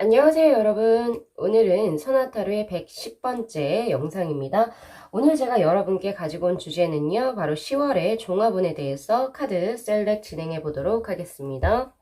안녕하세요 여러분. 오늘은 소나타로의 110번째 영상입니다. 오늘 제가 여러분께 가지고 온 주제는요, 바로 10월의 종합운에 대해서 카드 셀렉 진행해 보도록 하겠습니다.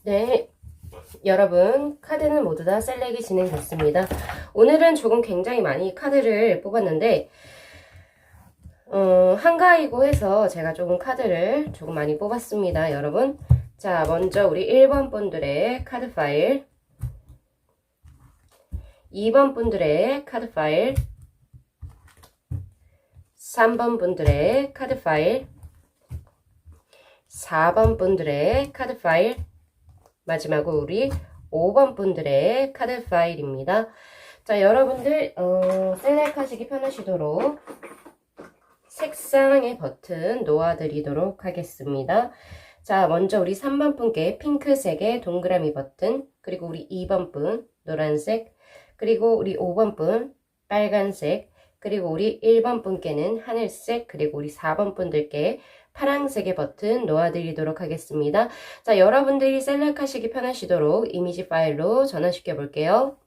네, 여러분 카드는 모두 다 셀렉이 진행됐습니다. 오늘은 조금 굉장히 많이 카드를 뽑았는데 한가이고 해서 제가 조금 카드를 조금 많이 뽑았습니다, 여러분. 자, 먼저 우리 1번 분들의 카드 파일, 2번 분들의 카드 파일, 3번 분들의 카드 파일, 4번 분들의 카드 파일, 마지막으로 우리 5번 분들의 카드 파일입니다. 자, 여러분들 셀렉하시기 편하시도록 색상의 버튼 놓아드리도록 하겠습니다. 자, 먼저 우리 3번 분께 핑크색의 동그라미 버튼, 그리고 우리 2번 분 노란색, 그리고 우리 5번 분 빨간색, 그리고 우리 1번 분께는 하늘색, 그리고 우리 4번 분들께 파란색의 버튼 놓아드리도록 하겠습니다. 자, 여러분들이 셀렉하시기 편하시도록 이미지 파일로 전환시켜 볼게요.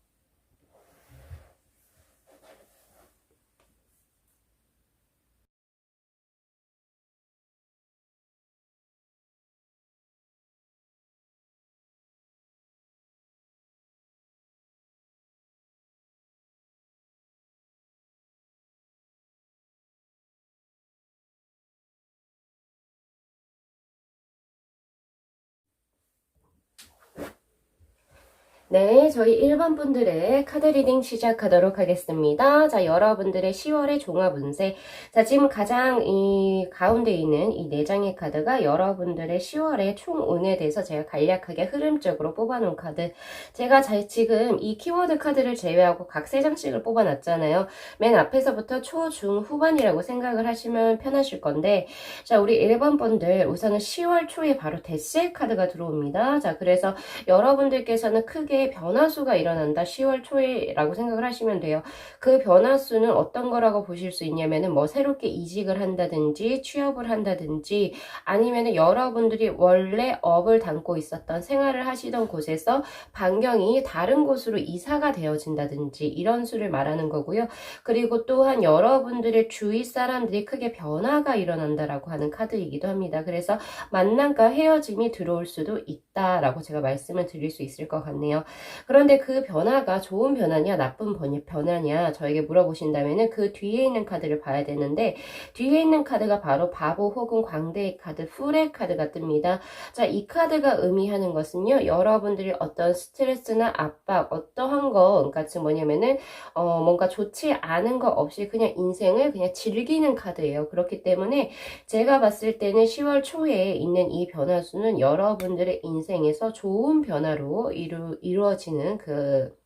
네, 저희 1번 분들의 카드 리딩 시작하도록 하겠습니다. 자, 여러분들의 10월의 종합 운세. 자, 지금 가장 이 가운데 있는 이 4장의 카드가 여러분들의 10월의 총 운에 대해서 제가 간략하게 흐름적으로 뽑아놓은 카드. 제가 지금 이 키워드 카드를 제외하고 각 3장씩을 뽑아놨잖아요. 맨 앞에서부터 초, 중, 후반이라고 생각을 하시면 편하실 건데, 자, 우리 1번 분들 우선은 10월 초에 바로 데스의 카드가 들어옵니다. 자, 그래서 여러분들께서는 크게 변화수가 일어난다. 10월 초에라고 생각을 하시면 돼요. 그 변화수는 어떤 거라고 보실 수 있냐면은 뭐 새롭게 이직을 한다든지 취업을 한다든지 아니면은 여러분들이 원래 업을 담고 있었던 생활을 하시던 곳에서 반경이 다른 곳으로 이사가 되어진다든지 이런 수를 말하는 거고요. 그리고 또한 여러분들의 주위 사람들이 크게 변화가 일어난다라고 하는 카드이기도 합니다. 그래서 만남과 헤어짐이 들어올 수도 있다라고 제가 말씀을 드릴 수 있을 것 같네요. 그런데 그 변화가 좋은 변화냐 나쁜 변화냐 저에게 물어보신다면 그 뒤에 있는 카드를 봐야 되는데 뒤에 있는 카드가 바로 바보 혹은 광대의 카드, 풀의 카드가 뜹니다. 자, 이 카드가 의미하는 것은요. 여러분들이 어떤 스트레스나 압박 어떠한 거 그러니까 지금 뭐냐면은 뭔가 좋지 않은 거 없이 그냥 인생을 그냥 즐기는 카드예요. 그렇기 때문에 제가 봤을 때는 10월 초에 있는 이 변화수는 여러분들의 인생에서 좋은 변화로 이루어지는 그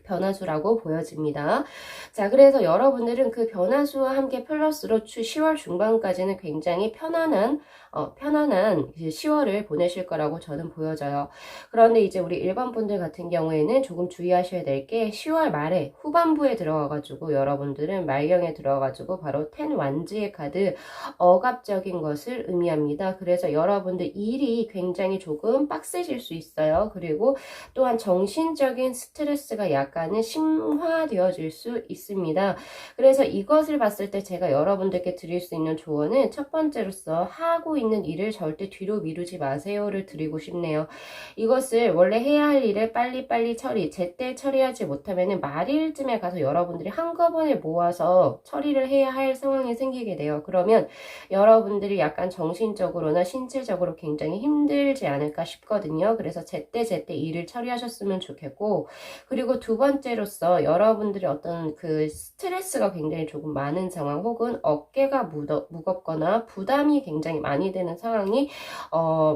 변화수라고 보여집니다. 자, 그래서 여러분들은 그 변화수와 함께 플러스로 10월 중반까지는 굉장히 편안한 10월을 보내실 거라고 저는 보여져요. 그런데 이제 우리 일반 분들 같은 경우에는 조금 주의하셔야 될 게 10월 말에 후반부에 들어가가지고 여러분들은 말경에 들어가가지고 바로 10 완즈의 카드 억압적인 것을 의미합니다. 그래서 여러분들 일이 굉장히 조금 빡세질 수 있어요. 그리고 또한 정신적인 스트레스가 약간은 심화되어질 수 있습니다. 그래서 이것을 봤을 때 제가 여러분들께 드릴 수 있는 조언은 첫 번째로서 하고 있는 일을 절대 뒤로 미루지 마세요를 드리고 싶네요. 이것을 원래 해야 할 일을 빨리빨리 제때 처리하지 못하면 말일쯤에 가서 여러분들이 한꺼번에 모아서 처리를 해야 할 상황이 생기게 돼요. 그러면 여러분들이 약간 정신적으로나 신체적으로 굉장히 힘들지 않을까 싶거든요. 그래서 제때 일을 처리하셨으면 좋겠고, 그리고 두 번째로서 여러분들이 어떤 그 스트레스가 굉장히 조금 많은 상황 혹은 어깨가 무겁거나 부담이 굉장히 많이 되는 상황이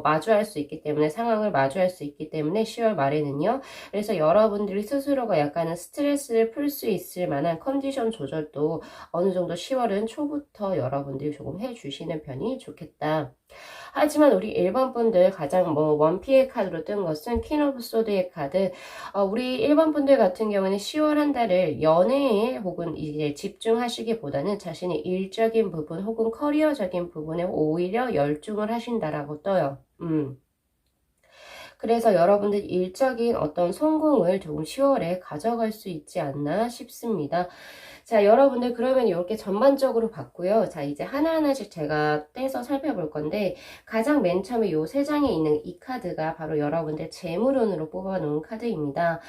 마주할 수 있기 때문에 상황을 마주할 수 있기 때문에 10월 말에는요. 그래서 여러분들이 스스로가 약간은 스트레스를 풀 수 있을 만한 컨디션 조절도 어느 정도 10월은 초부터 여러분들이 조금 해주시는 편이 좋겠다. 하지만 우리 1번 분들 가장 원피의 카드로 뜬 것은 퀸 오브 소드의 카드. 우리 1번 분들 같은 경우는 10월 한 달을 연애에 혹은 이제 집중하시기보다는 자신의 일적인 부분 혹은 커리어적인 부분에 오히려 열중을 하신다라고 떠요. 그래서 여러분들 일적인 어떤 성공을 조금 10월에 가져갈 수 있지 않나 싶습니다. 자, 여러분들 그러면 이렇게 전반적으로 봤고요. 자, 이제 하나하나씩 제가 떼서 살펴볼 건데 가장 맨 처음에 요 세 장에 있는 이 카드가 바로 여러분들 재물운으로 뽑아놓은 카드입니다.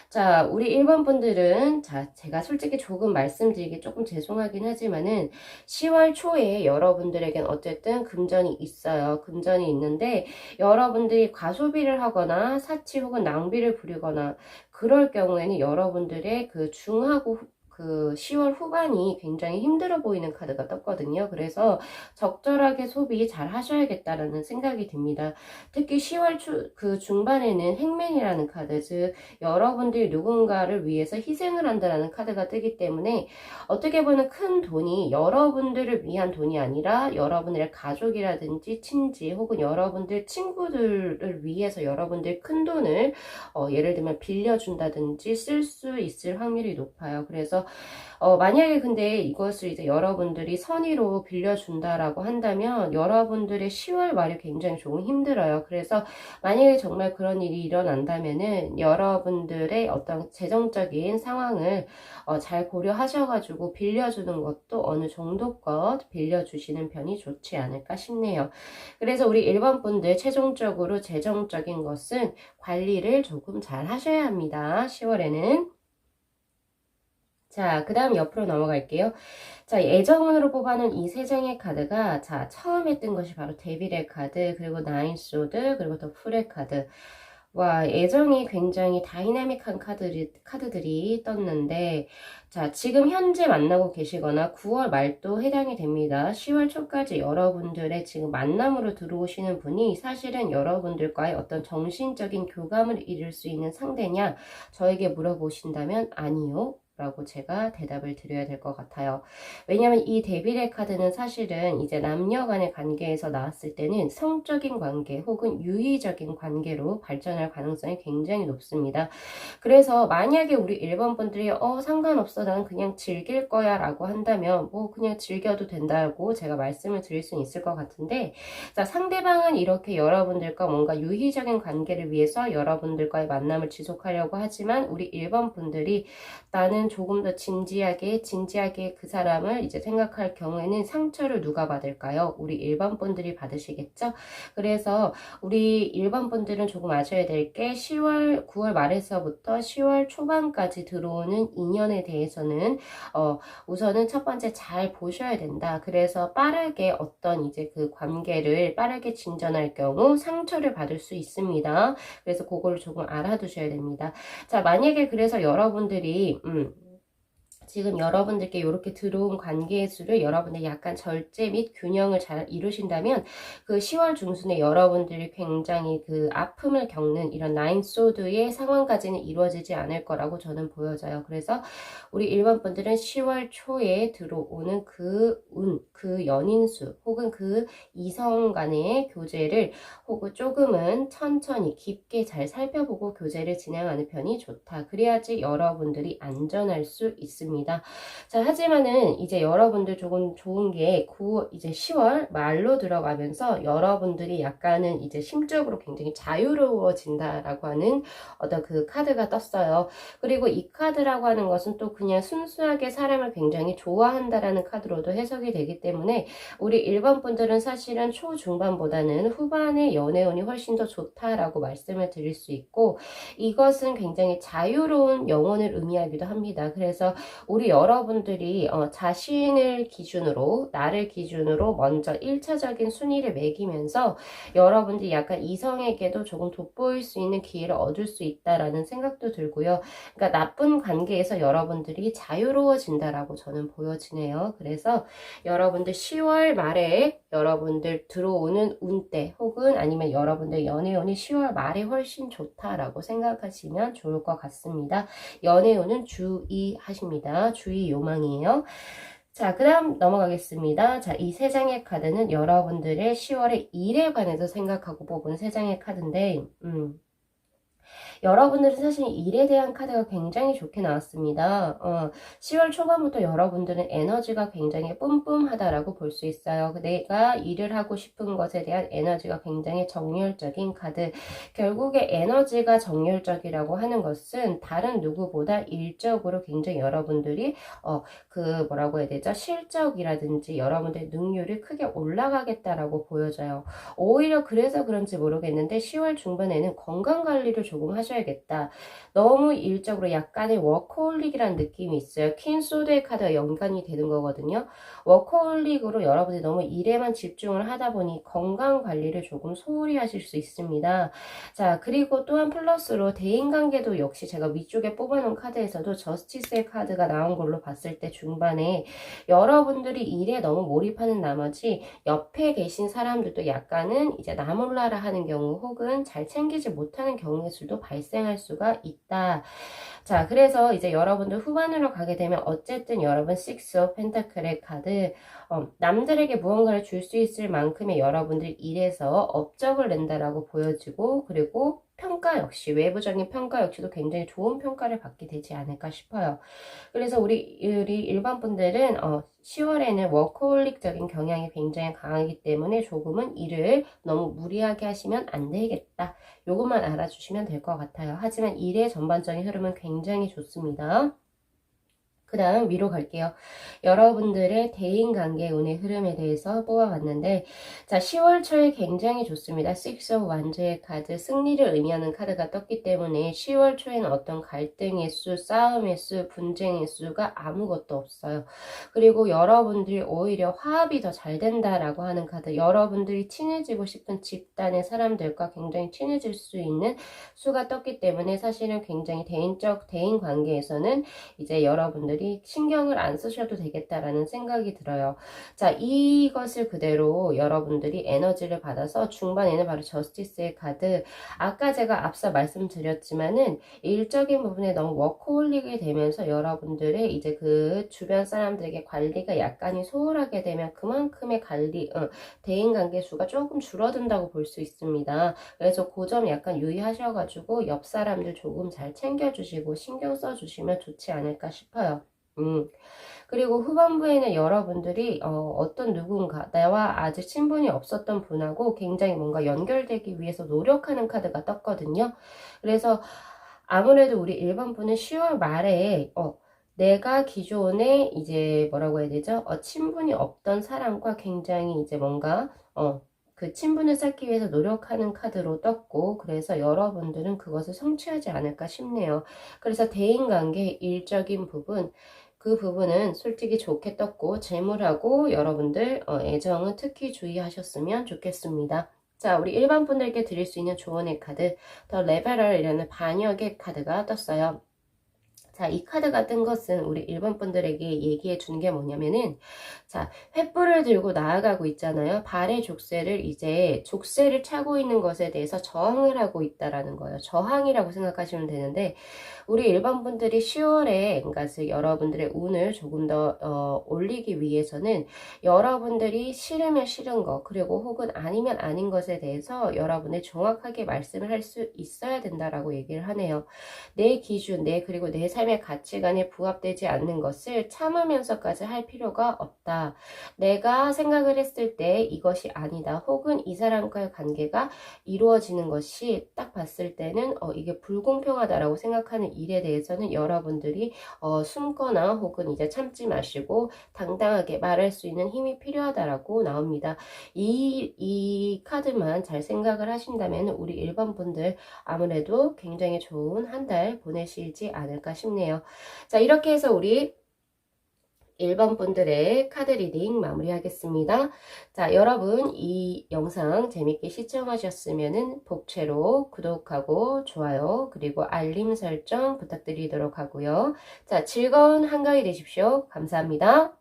자, 우리 1번 분들은 자, 제가 솔직히 조금 말씀드리기 조금 죄송하긴 하지만은 10월 초에 여러분들에겐 어쨌든 금전이 있어요. 금전이 있는데 여러분들이 과소비를 하거나 사치 혹은 낭비를 부리거나 그럴 경우에는 여러분들의 그 중하고 그 10월 후반이 굉장히 힘들어 보이는 카드가 떴거든요. 그래서 적절하게 소비 잘 하셔야겠다라는 생각이 듭니다. 특히 10월 그 중반에는 행맨이라는 카드, 즉 여러분들이 누군가를 위해서 희생을 한다라는 카드가 뜨기 때문에 어떻게 보면 큰 돈이 여러분들을 위한 돈이 아니라 여러분들의 가족이라든지 친지 혹은 여러분들 친구들을 위해서 여러분들 큰 돈을 예를 들면 빌려준다든지 쓸 수 있을 확률이 높아요. 그래서 만약에 근데 이것을 이제 여러분들이 선의로 빌려준다라고 한다면 여러분들의 10월 말이 굉장히 조금 힘들어요. 그래서 만약에 정말 그런 일이 일어난다면은 여러분들의 어떤 재정적인 상황을 잘 고려하셔가지고 빌려주는 것도 어느 정도껏 빌려주시는 편이 좋지 않을까 싶네요. 그래서 우리 1번 분들 최종적으로 재정적인 것은 관리를 조금 잘 하셔야 합니다. 10월에는. 자, 그 다음 옆으로 넘어갈게요. 자, 애정운으로 뽑아놓은 이 세 장의 카드가, 자, 처음에 뜬 것이 바로 데빌의 카드, 그리고 나인 소드, 그리고 더 풀의 카드. 와, 애정이 굉장히 다이나믹한 카드들이 떴는데, 자, 지금 현재 만나고 계시거나 9월 말도 해당이 됩니다. 10월 초까지 여러분들의 지금 만남으로 들어오시는 분이 사실은 여러분들과의 어떤 정신적인 교감을 이룰 수 있는 상대냐? 저에게 물어보신다면 아니요. 라고 제가 대답을 드려야 될 것 같아요. 왜냐하면 이 데빌의 카드는 사실은 이제 남녀 간의 관계에서 나왔을 때는 성적인 관계 혹은 유의적인 관계로 발전할 가능성이 굉장히 높습니다. 그래서 만약에 우리 1번 분들이 상관없어 나는 그냥 즐길 거야 라고 한다면 뭐 그냥 즐겨도 된다고 제가 말씀을 드릴 수 있을 것 같은데, 자, 상대방은 이렇게 여러분들과 뭔가 유의적인 관계를 위해서 여러분들과의 만남을 지속하려고 하지만 우리 1번 분들이 나는 조금 더 진지하게 그 사람을 이제 생각할 경우에는 상처를 누가 받을까요? 우리 1번 분들이 받으시겠죠? 그래서 우리 1번 분들은 조금 아셔야 될 게 9월 말에서부터 10월 초반까지 들어오는 인연에 대해서는 우선은 첫 번째 잘 보셔야 된다. 그래서 빠르게 어떤 이제 그 관계를 빠르게 진전할 경우 상처를 받을 수 있습니다. 그래서 그거를 조금 알아두셔야 됩니다. 자, 만약에 그래서 여러분들이 지금 여러분들께 이렇게 들어온 관계의 수를 여러분들이 약간 절제 및 균형을 잘 이루신다면 그 10월 중순에 여러분들이 굉장히 그 아픔을 겪는 이런 나인 소드의 상황까지는 이루어지지 않을 거라고 저는 보여져요. 그래서 우리 1번 분들은 10월 초에 들어오는 그 그 연인수 혹은 그 이성 간의 교제를 혹은 조금은 천천히 깊게 잘 살펴보고 교제를 진행하는 편이 좋다. 그래야지 여러분들이 안전할 수 있습니다. 자, 하지만은 이제 여러분들 조금 좋은 게 이제 10월 말로 들어가면서 여러분들이 약간은 이제 심적으로 굉장히 자유로워진다라고 하는 어떤 그 카드가 떴어요. 그리고 이 카드라고 하는 것은 또 그냥 순수하게 사람을 굉장히 좋아한다라는 카드로도 해석이 되기 때문에 우리 1번 분들은 사실은 초중반보다는 후반의 연애운이 훨씬 더 좋다라고 말씀을 드릴 수 있고, 이것은 굉장히 자유로운 영혼을 의미하기도 합니다. 그래서 우리 여러분들이 자신을 기준으로 나를 기준으로 먼저 1차적인 순위를 매기면서 여러분들이 약간 이성에게도 조금 돋보일 수 있는 기회를 얻을 수 있다라는 생각도 들고요. 그러니까 나쁜 관계에서 여러분들이 자유로워진다라고 저는 보여지네요. 그래서 여러분들 10월 말에 여러분들 들어오는 운때 혹은 아니면 여러분들 연애운이 10월 말에 훨씬 좋다라고 생각하시면 좋을 것 같습니다. 연애운은 주의하십니다. 주의 요망이에요. 자, 그 다음 넘어가겠습니다. 자, 이 세 장의 카드는 여러분들의 10월의 일에 관해서 생각하고 뽑은 세 장의 카드인데, 여러분들은 사실 일에 대한 카드가 굉장히 좋게 나왔습니다. 10월 초반부터 여러분들은 에너지가 굉장히 뿜뿜하다라고 볼 수 있어요. 내가 일을 하고 싶은 것에 대한 에너지가 굉장히 정열적인 카드. 결국에 에너지가 정열적이라고 하는 것은 다른 누구보다 일적으로 굉장히 여러분들이 뭐라고 해야 되죠? 실적이라든지 여러분들의 능률이 크게 올라가겠다라고 보여져요. 오히려 그래서 그런지 모르겠는데 10월 중반에는 건강관리를 조금 하셔야겠다. 너무 일적으로 약간의 워커홀릭이라는 느낌이 있어요. 퀸소드의 카드가 연관이 되는 거거든요. 워커홀릭으로 여러분이 너무 일에만 집중을 하다 보니 건강관리를 조금 소홀히 하실 수 있습니다. 자, 그리고 또한 플러스로 대인관계도 역시 제가 위쪽에 뽑아놓은 카드에서도 저스티스의 카드가 나온 걸로 봤을 때 중반에 여러분들이 일에 너무 몰입하는 나머지 옆에 계신 사람들도 약간은 이제 나 몰라라 하는 경우 혹은 잘 챙기지 못하는 경우의 수도 발생할 수가 있다. 자, 그래서 이제 여러분들 후반으로 가게 되면 어쨌든 여러분 6 of Pentacle의 카드 남들에게 무언가를 줄 수 있을 만큼의 여러분들 일에서 업적을 낸다라고 보여지고 그리고 평가 역시 외부적인 평가 역시도 굉장히 좋은 평가를 받게 되지 않을까 싶어요. 그래서 우리 일반 분들은 10월에는 워커홀릭적인 경향이 굉장히 강하기 때문에 조금은 일을 너무 무리하게 하시면 안 되겠다. 요것만 알아주시면 될 것 같아요. 하지만 일의 전반적인 흐름은 굉장히 좋습니다. 그 다음 위로 갈게요. 여러분들의 대인관계 운의 흐름에 대해서 뽑아봤는데 자 10월 초에 굉장히 좋습니다. 6 of Wands의 카드 승리를 의미하는 카드가 떴기 때문에 10월 초에는 어떤 갈등의 수, 싸움의 수, 분쟁의 수가 아무것도 없어요. 그리고 여러분들이 오히려 화합이 더 잘 된다라고 하는 카드 여러분들이 친해지고 싶은 집단의 사람들과 굉장히 친해질 수 있는 수가 떴기 때문에 사실은 굉장히 대인관계에서는 이제 여러분들이 신경을 안 쓰셔도 되겠다라는 생각이 들어요. 자, 이것을 그대로 여러분들이 에너지를 받아서 중반에는 바로 저스티스의 카드 아까 제가 앞서 말씀드렸지만은 일적인 부분에 너무 워커홀릭이 되면서 여러분들의 이제 그 주변 사람들에게 관리가 약간이 소홀하게 되면 그만큼의 대인관계 수가 조금 줄어든다고 볼 수 있습니다. 그래서 그 점 약간 유의하셔가지고 옆 사람들 조금 잘 챙겨주시고 신경 써주시면 좋지 않을까 싶어요. 그리고 후반부에는 여러분들이 어떤 누군가 나와 아직 친분이 없었던 분하고 굉장히 뭔가 연결되기 위해서 노력하는 카드가 떴거든요. 그래서 아무래도 우리 일반 분은 10월 말에 내가 기존에 이제 뭐라고 해야 되죠? 친분이 없던 사람과 굉장히 이제 뭔가 그 친분을 쌓기 위해서 노력하는 카드로 떴고 그래서 여러분들은 그것을 성취하지 않을까 싶네요. 그래서 대인관계 일적인 부분 그 부분은 솔직히 좋게 떴고 재물하고 여러분들 애정은 특히 주의하셨으면 좋겠습니다. 자, 우리 일반 분들께 드릴 수 있는 조언의 카드 더 레벨럴이라는 반역의 카드가 떴어요. 자, 이 카드가 뜬 것은 우리 일반 분들에게 얘기해 주는 게 뭐냐면은 자, 횃불을 들고 나아가고 있잖아요. 발의 족쇄를 차고 있는 것에 대해서 저항을 하고 있다라는 거예요. 저항이라고 생각하시면 되는데 우리 일반 분들이 10월에 그러니까 여러분들의 운을 조금 더 올리기 위해서는 여러분들이 싫으면 싫은 거 그리고 혹은 아니면 아닌 것에 대해서 여러분이 정확하게 말씀을 할 수 있어야 된다라고 얘기를 하네요. 내 기준, 그리고 내 삶의 가치관에 부합되지 않는 것을 참으면서까지 할 필요가 없다. 내가 생각을 했을 때 이것이 아니다. 혹은 이 사람과의 관계가 이루어지는 것이 딱 봤을 때는 이게 불공평하다라고 생각하는 일에 대해서는 여러분들이 숨거나 혹은 이제 참지 마시고 당당하게 말할 수 있는 힘이 필요하다라고 나옵니다. 이 카드만 잘 생각을 하신다면 우리 일반 분들 아무래도 굉장히 좋은 한 달 보내시지 않을까 싶네요. 자, 이렇게 해서 우리 1번 분들의 카드 리딩 마무리하겠습니다. 자, 여러분 이 영상 재밌게 시청하셨으면 복채로 구독하고 좋아요 그리고 알림 설정 부탁드리도록 하고요. 자, 즐거운 한가위 되십시오. 감사합니다.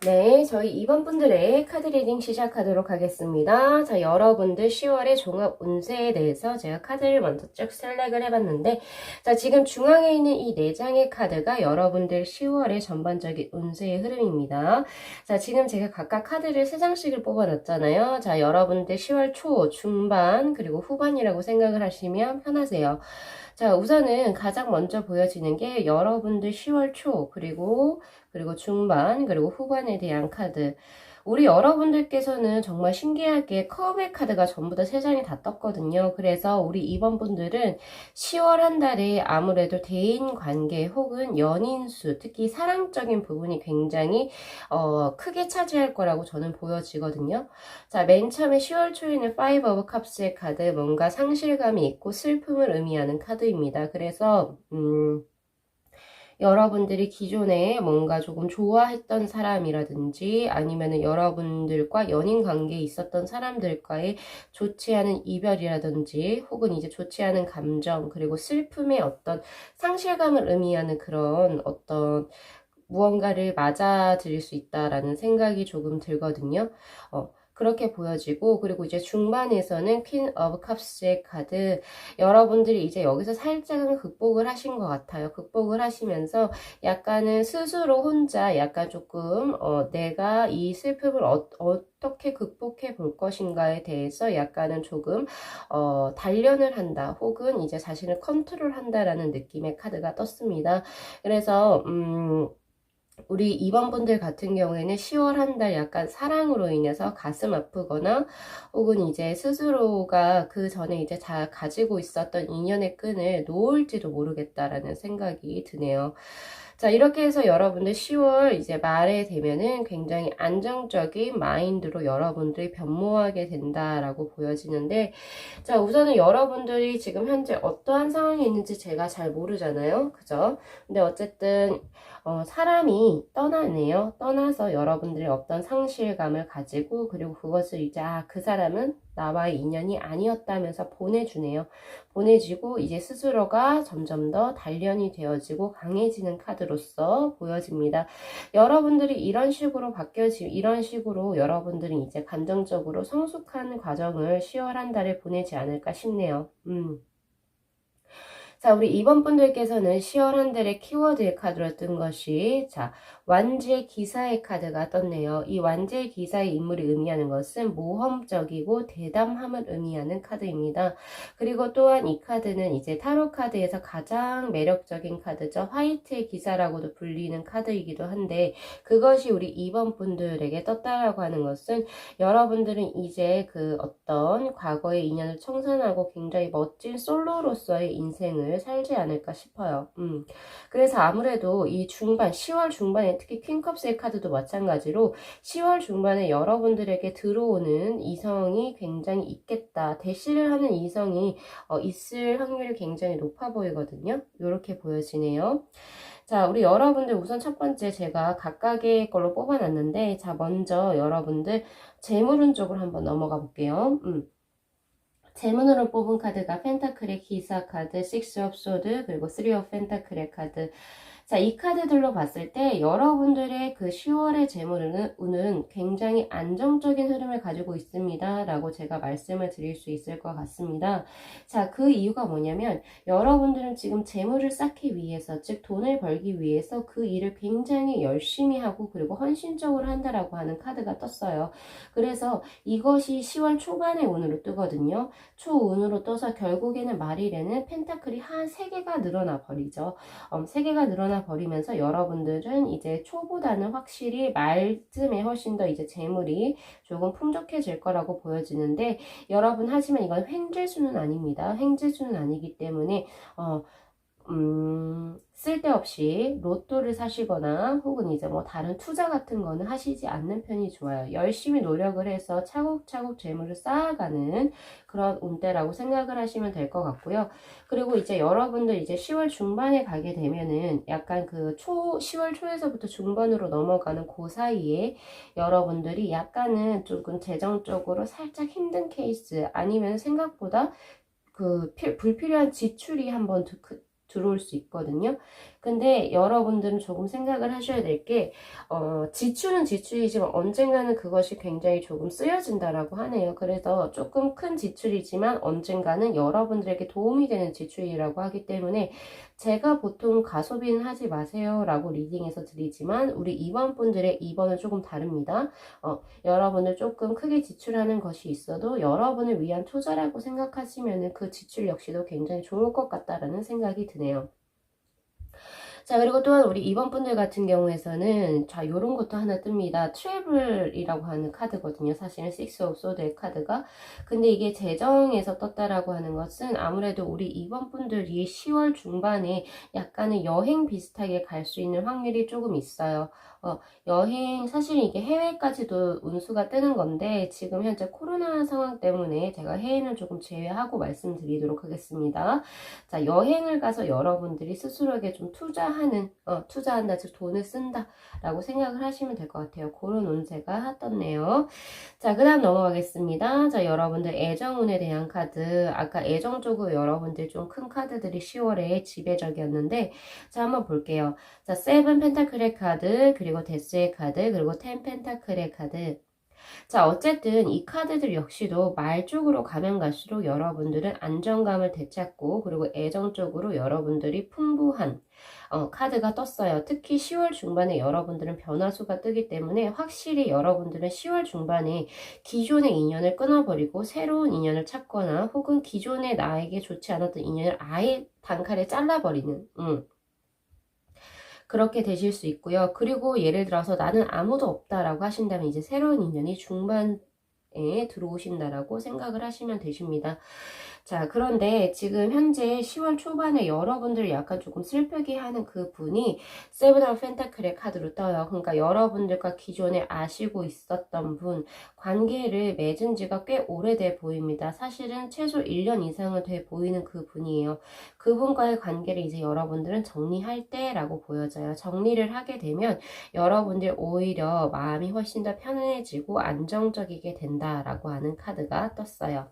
네, 저희 이번 분들의 카드 리딩 시작하도록 하겠습니다. 자, 여러분들 10월의 종합 운세에 대해서 제가 카드를 먼저 쭉 셀렉을 해봤는데, 자, 지금 중앙에 있는 이 4장의 카드가 여러분들 10월의 전반적인 운세의 흐름입니다. 자, 지금 제가 각각 카드를 3장씩을 뽑아놨잖아요. 자, 여러분들 10월 초, 중반, 그리고 후반이라고 생각을 하시면 편하세요. 자, 우선은 가장 먼저 보여지는 게 여러분들 10월 초, 그리고 중반, 그리고 후반에 대한 카드. 우리 여러분들께서는 정말 신기하게 컵의 카드가 전부 다 3장이 다 떴거든요. 그래서 우리 이번 분들은 10월 한 달에 아무래도 대인 관계 혹은 연인 수, 특히 사랑적인 부분이 굉장히 크게 차지할 거라고 저는 보여지거든요. 자, 맨 처음에 10월 초에는 Five of Cups의 카드, 뭔가 상실감이 있고 슬픔을 의미하는 카드입니다. 그래서 여러분들이 기존에 뭔가 조금 좋아했던 사람이라든지 아니면은 여러분들과 연인 관계에 있었던 사람들과의 좋지 않은 이별이라든지 혹은 이제 좋지 않은 감정 그리고 슬픔의 어떤 상실감을 의미하는 그런 어떤 무언가를 맞아들일 수 있다라는 생각이 조금 들거든요. 그렇게 보여지고, 그리고 이제 중반에서는 퀸 오브 컵스의 카드, 여러분들이 이제 여기서 살짝은 극복을 하신 것 같아요. 극복을 하시면서 약간은 스스로 혼자 약간 조금 내가 이 슬픔을 어떻게 극복해 볼 것인가에 대해서 약간은 조금 단련을 한다 혹은 이제 자신을 컨트롤 한다라는 느낌의 카드가 떴습니다. 그래서 우리 이번 분들 같은 경우에는 10월 한 달 약간 사랑으로 인해서 가슴 아프거나 혹은 이제 스스로가 그 전에 이제 다 가지고 있었던 인연의 끈을 놓을지도 모르겠다라는 생각이 드네요. 자, 이렇게 해서 여러분들 10월 이제 말에 되면은 굉장히 안정적인 마인드로 여러분들이 변모하게 된다라고 보여지는데, 자, 우선은 여러분들이 지금 현재 어떠한 상황에 있는지 제가 잘 모르잖아요. 그죠? 근데 어쨌든 사람이 떠나네요. 떠나서 여러분들이 어떤 상실감을 가지고 그리고 그것을 이제 그 사람은 나와의 인연이 아니었다면서 보내주네요. 보내지고 이제 스스로가 점점 더 단련이 되어지고 강해지는 카드로서 보여집니다. 여러분들이 이런 식으로 이런 식으로 여러분들이 이제 감정적으로 성숙한 과정을 10월 한 달에 보내지 않을까 싶네요. 자, 우리 이번 분들께서는 10월 한 달의 키워드의 카드로 뜬 것이, 자, 완지의 기사의 카드가 떴네요. 이 완지의 기사의 인물이 의미하는 것은 모험적이고 대담함을 의미하는 카드입니다. 그리고 또한 이 카드는 이제 타로 카드에서 가장 매력적인 카드죠. 화이트의 기사라고도 불리는 카드이기도 한데, 그것이 우리 이번 분들에게 떴다라고 하는 것은 여러분들은 이제 그 어떤 과거의 인연을 청산하고 굉장히 멋진 솔로로서의 인생을 살지 않을까 싶어요. 그래서 아무래도 이 중반, 10월 중반에 특히 퀸컵스의 카드도 마찬가지로 10월 중반에 여러분들에게 들어오는 이성이 굉장히 있겠다. 대시를 하는 이성이 있을 확률이 굉장히 높아 보이거든요. 이렇게 보여지네요. 자, 우리 여러분들 우선 첫 번째 제가 각각의 걸로 뽑아놨는데, 자, 먼저 여러분들 재물운 쪽으로 한번 넘어가 볼게요. 재문으로 뽑은 카드가 펜타클의 기사 카드, 식스 업 소드, 그리고 쓰리 업 펜타클의 카드. 자, 이 카드들로 봤을 때 여러분들의 그 10월의 재물운은 굉장히 안정적인 흐름을 가지고 있습니다. 라고 제가 말씀을 드릴 수 있을 것 같습니다. 자, 그 이유가 뭐냐면 여러분들은 지금 재물을 쌓기 위해서, 즉 돈을 벌기 위해서 그 일을 굉장히 열심히 하고 그리고 헌신적으로 한다라고 하는 카드가 떴어요. 그래서 이것이 10월 초반의 운으로 뜨거든요. 초운으로 떠서 결국에는 말일에는 펜타클이 한 3개가 늘어나 버리죠. 3개가 늘어나 버리면서 여러분들은 이제 초보다는 확실히 말쯤에 훨씬 더 이제 재물이 조금 풍족해질 거라고 보여지는데, 여러분 하지만 이건 횡재수는 아닙니다. 횡재수는 아니기 때문에 쓸데없이 로또를 사시거나 혹은 이제 뭐 다른 투자 같은 거는 하시지 않는 편이 좋아요. 열심히 노력을 해서 차곡차곡 재물을 쌓아가는 그런 운대라고 생각을 하시면 될 것 같고요. 그리고 이제 여러분들 이제 10월 중반에 가게 되면은 약간 그 10월 초에서부터 중반으로 넘어가는 그 사이에 여러분들이 약간은 조금 재정적으로 살짝 힘든 케이스 아니면 생각보다 그 불필요한 지출이 한번 들어올 수 있거든요. 근데 여러분들은 조금 생각을 하셔야 될 게, 지출은 지출이지만 언젠가는 그것이 굉장히 조금 쓰여진다라고 하네요. 그래서 조금 큰 지출이지만 언젠가는 여러분들에게 도움이 되는 지출이라고 하기 때문에 제가 보통 가소비는 하지 마세요 라고 리딩에서 드리지만 우리 2번 분들의 2번은 조금 다릅니다. 여러분을 조금 크게 지출하는 것이 있어도 여러분을 위한 투자라고 생각하시면 그 지출 역시도 굉장히 좋을 것 같다라는 생각이 드네요. 자, 그리고 또한 우리 2번 분들 같은 경우에서는 자, 요런 것도 하나 뜹니다. 트래블이라고 하는 카드거든요. 사실은 식스 오브 소드의 카드가. 근데 이게 재정에서 떴다라고 하는 것은 아무래도 우리 2번 분들이 10월 중반에 약간의 여행 비슷하게 갈 수 있는 확률이 조금 있어요. 여행, 사실 이게 해외까지도 운수가 뜨는 건데 지금 현재 코로나 상황 때문에 제가 해외는 조금 제외하고 말씀드리도록 하겠습니다. 자, 여행을 가서 여러분들이 스스로에게 좀 투자한다, 즉 돈을 쓴다 라고 생각을 하시면 될 것 같아요. 그런 운세가 떴네요. 자, 그 다음 넘어가겠습니다. 자, 여러분들 애정운에 대한 카드, 아까 애정 쪽으로 여러분들 좀 큰 카드들이 10월에 지배적이었는데, 자, 한번 볼게요. 자, 세븐 펜타클의 카드, 그리고 데스의 카드, 그리고 텐 펜타클의 카드. 자, 어쨌든 이 카드들 역시도 말 쪽으로 가면 갈수록 여러분들은 안정감을 되찾고 그리고 애정 쪽으로 여러분들이 풍부한 카드가 떴어요. 특히 10월 중반에 여러분들은 변화수가 뜨기 때문에 확실히 여러분들은 10월 중반에 기존의 인연을 끊어버리고 새로운 인연을 찾거나 혹은 기존의 나에게 좋지 않았던 인연을 아예 단칼에 잘라버리는 그렇게 되실 수 있고요. 그리고 예를 들어서 나는 아무도 없다라고 하신다면 이제 새로운 인연이 중반에 들어오신다라고 생각을 하시면 되십니다. 자, 그런데 지금 현재 10월 초반에 여러분들 약간 조금 슬프게 하는 그 분이 세븐 오브 펜타클의 카드로 떠요. 그러니까 여러분들과 기존에 아시고 있었던 분, 관계를 맺은 지가 꽤 오래돼 보입니다. 사실은 최소 1년 이상은 돼 보이는 그 분이에요. 그분과의 관계를 이제 여러분들은 정리할 때라고 보여져요. 정리를 하게 되면 여러분들 오히려 마음이 훨씬 더 편안해지고 안정적이게 된다라고 하는 카드가 떴어요.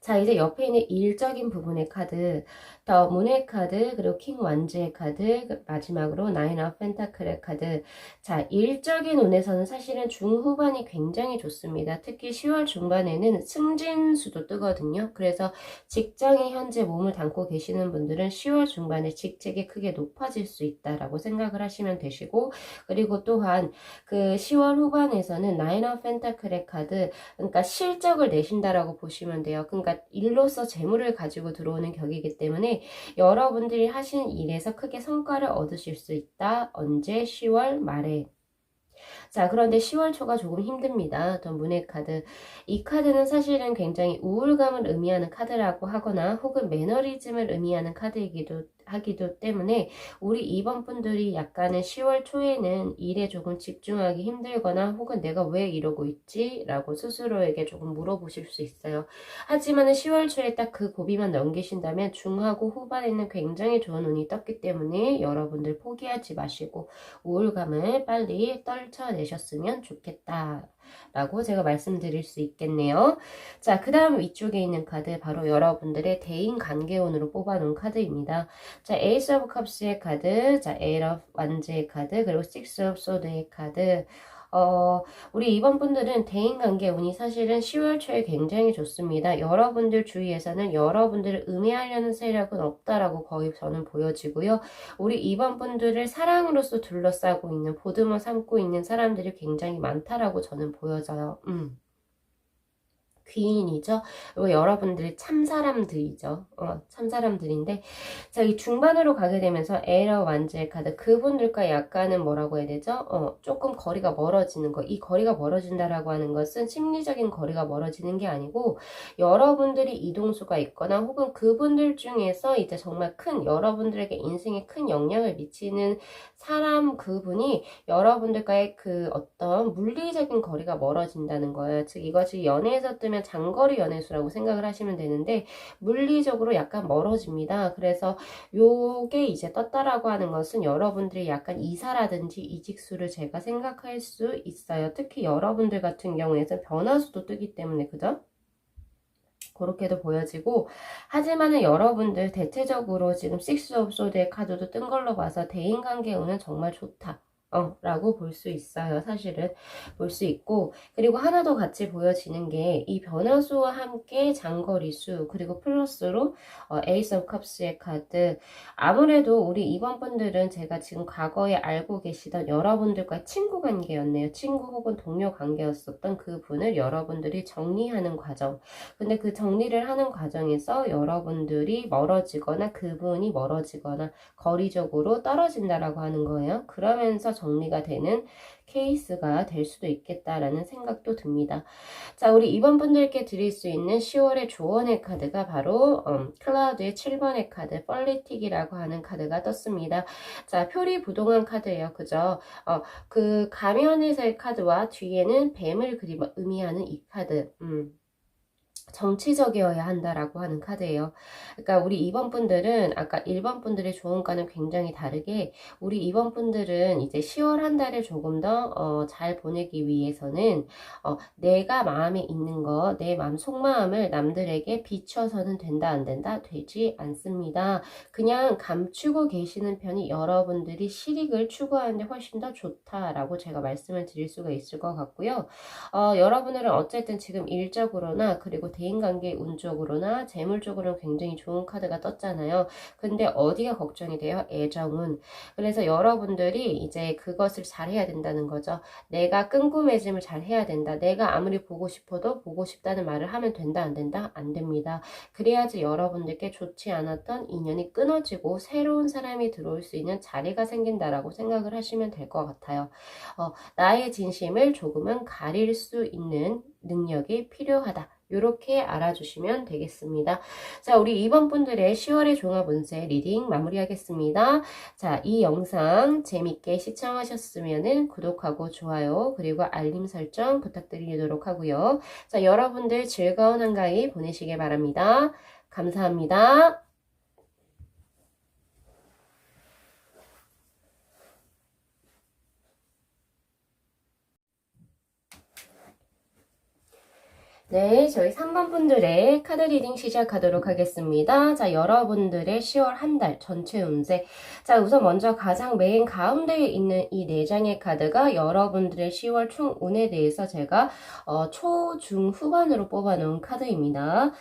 자, 이제 옆에 있는 일적인 부분의 카드, 더 문의 카드, 그리고 킹 완즈의 카드, 마지막으로 나인 오브 펜타클의 카드. 자, 일적인 운에서는 사실은 중후반이 굉장히 좋습니다. 특히 10월 중반에는 승진수도 뜨거든요. 그래서 직장에 현재 몸을 담고 계시는 분들은 10월 중반에 직책이 크게 높아질 수 있다라고 생각을 하시면 되시고, 그리고 또한 그 10월 후반에서는 나인 오브 펜타클의 카드, 그러니까 실적을 내신다라고 보시면 돼요. 그러니까 일로서 재물을 가지고 들어오는 격이기 때문에 여러분들이 하신 일에서 크게 성과를 얻으실 수 있다. 언제? 10월 말에. 자, 그런데 10월 초가 조금 힘듭니다. 더 문의 카드. 이 카드는 사실은 굉장히 우울감을 의미하는 카드라고 하거나 혹은 매너리즘을 의미하는 카드이기도 하기도 때문에 우리 2번 분들이 약간은 10월 초에는 일에 조금 집중하기 힘들거나 혹은 내가 왜 이러고 있지? 라고 스스로에게 조금 물어보실 수 있어요. 하지만 10월 초에 딱 그 고비만 넘기신다면 중하고 후반에는 굉장히 좋은 운이 떴기 때문에 여러분들 포기하지 마시고 우울감을 빨리 떨쳐내셨으면 좋겠다 라고 제가 말씀드릴 수 있겠네요. 자, 그 다음 위쪽에 있는 카드 바로 여러분들의 대인관계운으로 뽑아놓은 카드입니다. 자, 에이스 오브 컵스의 카드, 자, 에일 오브 완즈의 카드, 그리고 식스 오브 소드의 카드. 우리 이번 분들은 대인관계 운이 사실은 10월 초에 굉장히 좋습니다. 여러분들 주위에서는 여러분들을 음해하려는 세력은 없다라고 거의 저는 보여지고요. 우리 이번 분들을 사랑으로서 둘러싸고 있는, 보듬어 삼고 있는 사람들이 굉장히 많다라고 저는 보여져요. 귀인이죠. 그리고 여러분들이 참사람들이죠. 참사람들인데, 자, 이 중반으로 가게 되면서 에러 완즈의 카드, 그분들과 약간은 뭐라고 해야 되죠? 조금 거리가 멀어지는 거. 이 거리가 멀어진다라고 하는 것은 심리적인 거리가 멀어지는 게 아니고, 여러분들이 이동수가 있거나 혹은 그분들 중에서 이제 정말 여러분들에게 인생에 큰 영향을 미치는 사람 그분이 여러분들과의 그 어떤 물리적인 거리가 멀어진다는 거예요. 즉 이것이 연애에서 뜨면 장거리 연애수라고 생각을 하시면 되는데 물리적으로 약간 멀어집니다. 그래서 요게 이제 떴다라고 하는 것은 여러분들이 약간 이사라든지 이직수를 제가 생각할 수 있어요. 특히 여러분들 같은 경우에는 변화수도 뜨기 때문에 그죠? 그렇게도 보여지고, 하지만은 여러분들 대체적으로 지금 식스 오브 소드의 카드도 뜬 걸로 봐서 대인관계 운은 정말 좋다. 라고 볼 수 있어요. 사실은 볼 수 있고, 그리고 하나 더 같이 보여지는 게 이 변화수와 함께 장거리수, 그리고 플러스로 에이스 오브 컵스의 카드. 아무래도 우리 이번 분들은 제가 지금 과거에 알고 계시던 여러분들과 친구 관계였네요. 친구 혹은 동료 관계였었던 그 분을 여러분들이 정리하는 과정. 근데 그 정리를 하는 과정에서 여러분들이 멀어지거나 그분이 멀어지거나 거리적으로 떨어진다라고 하는 거예요. 그러면서 정리가 되는 케이스가 될 수도 있겠다라는 생각도 듭니다. 자, 우리 이번 분들께 드릴 수 있는 10월의 조언의 카드가 바로 클라우드의 7번의 카드, 펄리틱이라고 하는 카드가 떴습니다. 자, 표리부동한 카드예요. 그죠? 그 가면에서의 카드와 뒤에는 뱀을 의미하는 이 카드. 정치적이어야 한다라고 하는 카드예요. 그러니까 우리 2번 분들은 아까 1번 분들의 조언과는 굉장히 다르게 우리 2번 분들은 이제 10월 한 달을 조금 더 잘 보내기 위해서는 내가 마음에 있는 거, 내 마음 속마음을 남들에게 비춰서는 된다 안 된다? 되지 않습니다. 그냥 감추고 계시는 편이 여러분들이 실익을 추구하는데 훨씬 더 좋다라고 제가 말씀을 드릴 수가 있을 것 같고요. 여러분들은 어쨌든 지금 일적으로나 그리고 대인관계 운적으로나 재물적으로는 굉장히 좋은 카드가 떴잖아요. 근데 어디가 걱정이 돼요? 애정운. 그래서 여러분들이 이제 그것을 잘 해야 된다는 거죠. 내가 끈구매짐을 잘 해야 된다. 내가 아무리 보고 싶어도 보고 싶다는 말을 하면 된다 안 된다? 안 됩니다. 그래야지 여러분들께 좋지 않았던 인연이 끊어지고 새로운 사람이 들어올 수 있는 자리가 생긴다라고 생각을 하시면 될 것 같아요. 나의 진심을 조금은 가릴 수 있는 능력이 필요하다. 이렇게 알아주시면 되겠습니다. 자, 우리 2번 분들의 10월의 종합운세 리딩 마무리하겠습니다. 자, 이 영상 재밌게 시청하셨으면 구독하고 좋아요 그리고 알림 설정 부탁드리도록 하고요. 자, 여러분들 즐거운 한가위 보내시길 바랍니다. 감사합니다. 네, 저희 3번 분들의 카드 리딩 시작하도록 하겠습니다. 자, 여러분들의 10월 한 달 전체 운세. 자, 우선 먼저 가장 메인 가운데에 있는 이 4장의 카드가 여러분들의 10월 총 운에 대해서 제가 초, 중, 후반으로 뽑아놓은 카드입니다.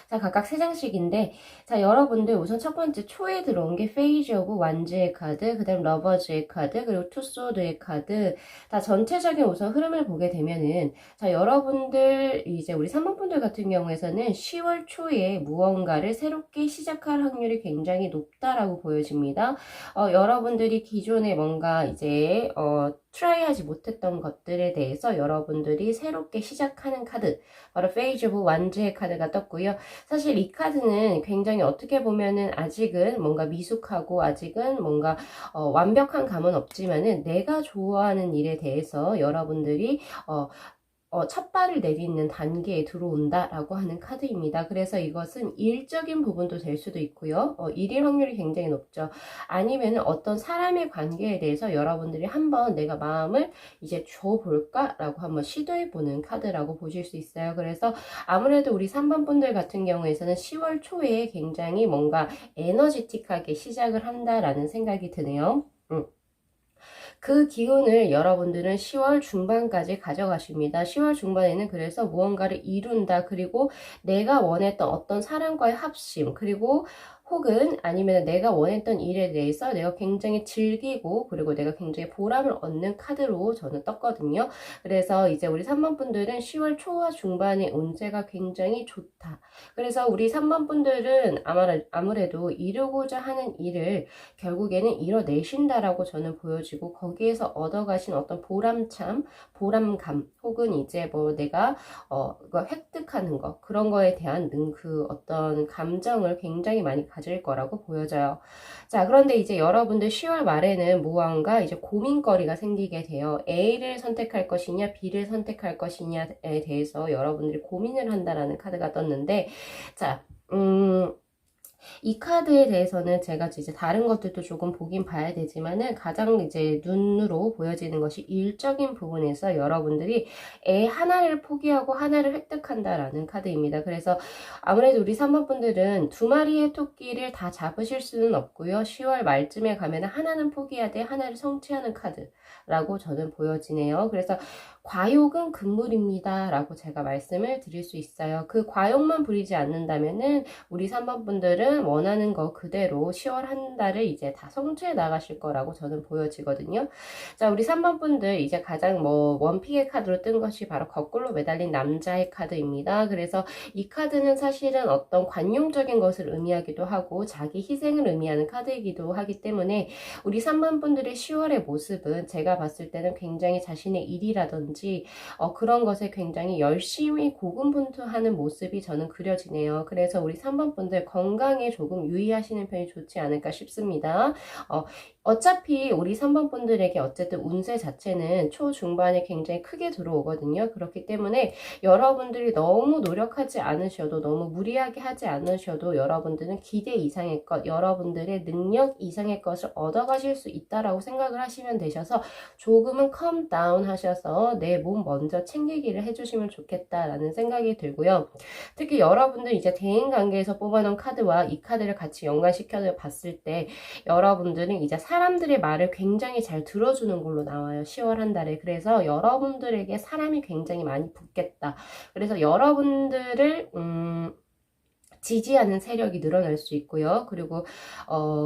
자, 각각 3장씩인데, 자, 여러분들 우선 첫 번째 초에 들어온 게 페이지 오브 완즈의 카드, 그 다음 러버즈의 카드, 그리고 투소드의 카드. 다 전체적인 우선 흐름을 보게 되면은, 자, 여러분들 이제 우리 3번 분들 같은 경우에서는 10월 초에 무언가를 새롭게 시작할 확률이 굉장히 높다라고 보여집니다. 여러분들이 기존에 뭔가 이제 트라이하지 못했던 것들에 대해서 여러분들이 새롭게 시작하는 카드, 바로 페이즈 오브 완즈의 카드가 떴고요. 사실 이 카드는 굉장히 어떻게 보면은 아직은 뭔가 미숙하고 아직은 뭔가 완벽한 감은 없지만은 내가 좋아하는 일에 대해서 여러분들이 첫 발을 내딛는 단계에 들어온다라고 하는 카드입니다. 그래서 이것은 일적인 부분도 될 수도 있고요. 일일 확률이 굉장히 높죠. 아니면 어떤 사람의 관계에 대해서 여러분들이 한번 내가 마음을 이제 줘볼까라고 한번 시도해보는 카드라고 보실 수 있어요. 그래서 아무래도 우리 3번 분들 같은 경우에서는 10월 초에 굉장히 뭔가 에너지틱하게 시작을 한다라는 생각이 드네요. 그 기운을 여러분들은 10월 중반까지 가져가십니다. 10월 중반에는 그래서 무언가를 이룬다. 그리고 내가 원했던 어떤 사람과의 합심, 그리고 혹은 아니면 내가 원했던 일에 대해서 내가 굉장히 즐기고 그리고 내가 굉장히 보람을 얻는 카드로 저는 떴거든요. 그래서 이제 우리 3번 분들은 10월 초와 중반의 운세가 굉장히 좋다. 그래서 우리 3번 분들은 아무래도 이루고자 하는 일을 결국에는 이뤄내신다라고 저는 보여지고 거기에서 얻어가신 어떤 보람참, 보람감 혹은 이제 뭐 내가 이거 획득하는 거 그런 거에 대한 그 어떤 감정을 굉장히 많이 가질 거라고 보여져요. 자, 그런데 이제 여러분들 10월 말에는 무언가 이제 고민거리가 생기게 돼요. A를 선택할 것이냐, B를 선택할 것이냐에 대해서 여러분들이 고민을 한다라는 카드가 떴는데, 자, 이 카드에 대해서는 제가 이제 다른 것들도 조금 보긴 봐야 되지만은 가장 이제 눈으로 보여지는 것이 일적인 부분에서 여러분들이 애 하나를 포기하고 하나를 획득한다라는 카드입니다. 그래서 아무래도 우리 3번 분들은 두 마리의 토끼를 다 잡으실 수는 없고요. 10월 말쯤에 가면 하나는 포기하되 하나를 성취하는 카드라고 저는 보여지네요. 그래서 과욕은 금물입니다 라고 제가 말씀을 드릴 수 있어요. 그 과욕만 부리지 않는다면은 우리 3번 분들은 원하는 거 그대로 10월 한 달을 이제 다 성취해 나가실 거라고 저는 보여지거든요. 자, 우리 3번 분들 이제 가장 원픽의 카드로 뜬 것이 바로 거꾸로 매달린 남자의 카드입니다. 그래서 이 카드는 사실은 어떤 관용적인 것을 의미하기도 하고 자기 희생을 의미하는 카드이기도 하기 때문에 우리 3번 분들의 10월의 모습은 제가 봤을 때는 굉장히 자신의 일이라든지 그런 것에 굉장히 열심히 고군분투하는 모습이 저는 그려지네요. 그래서 우리 3번 분들 건강에 조금 유의하시는 편이 좋지 않을까 싶습니다. 어차피 우리 3번 분들에게 어쨌든 운세 자체는 초중반에 굉장히 크게 들어오거든요. 그렇기 때문에 여러분들이 너무 노력하지 않으셔도 너무 무리하게 하지 않으셔도 여러분들은 기대 이상의 것, 여러분들의 능력 이상의 것을 얻어가실 수 있다라고 생각을 하시면 되셔서 조금은 컴 다운 하셔서 내 몸 먼저 챙기기를 해주시면 좋겠다라는 생각이 들고요. 특히 여러분들 이제 대인관계에서 뽑아놓은 카드와 이 카드를 같이 연관시켜 봤을 때 여러분들은 이제 사람들의 말을 굉장히 잘 들어주는 걸로 나와요. 10월 한 달에. 그래서 여러분들에게 사람이 굉장히 많이 붙겠다. 그래서 여러분들을 지지하는 세력이 늘어날 수 있고요. 그리고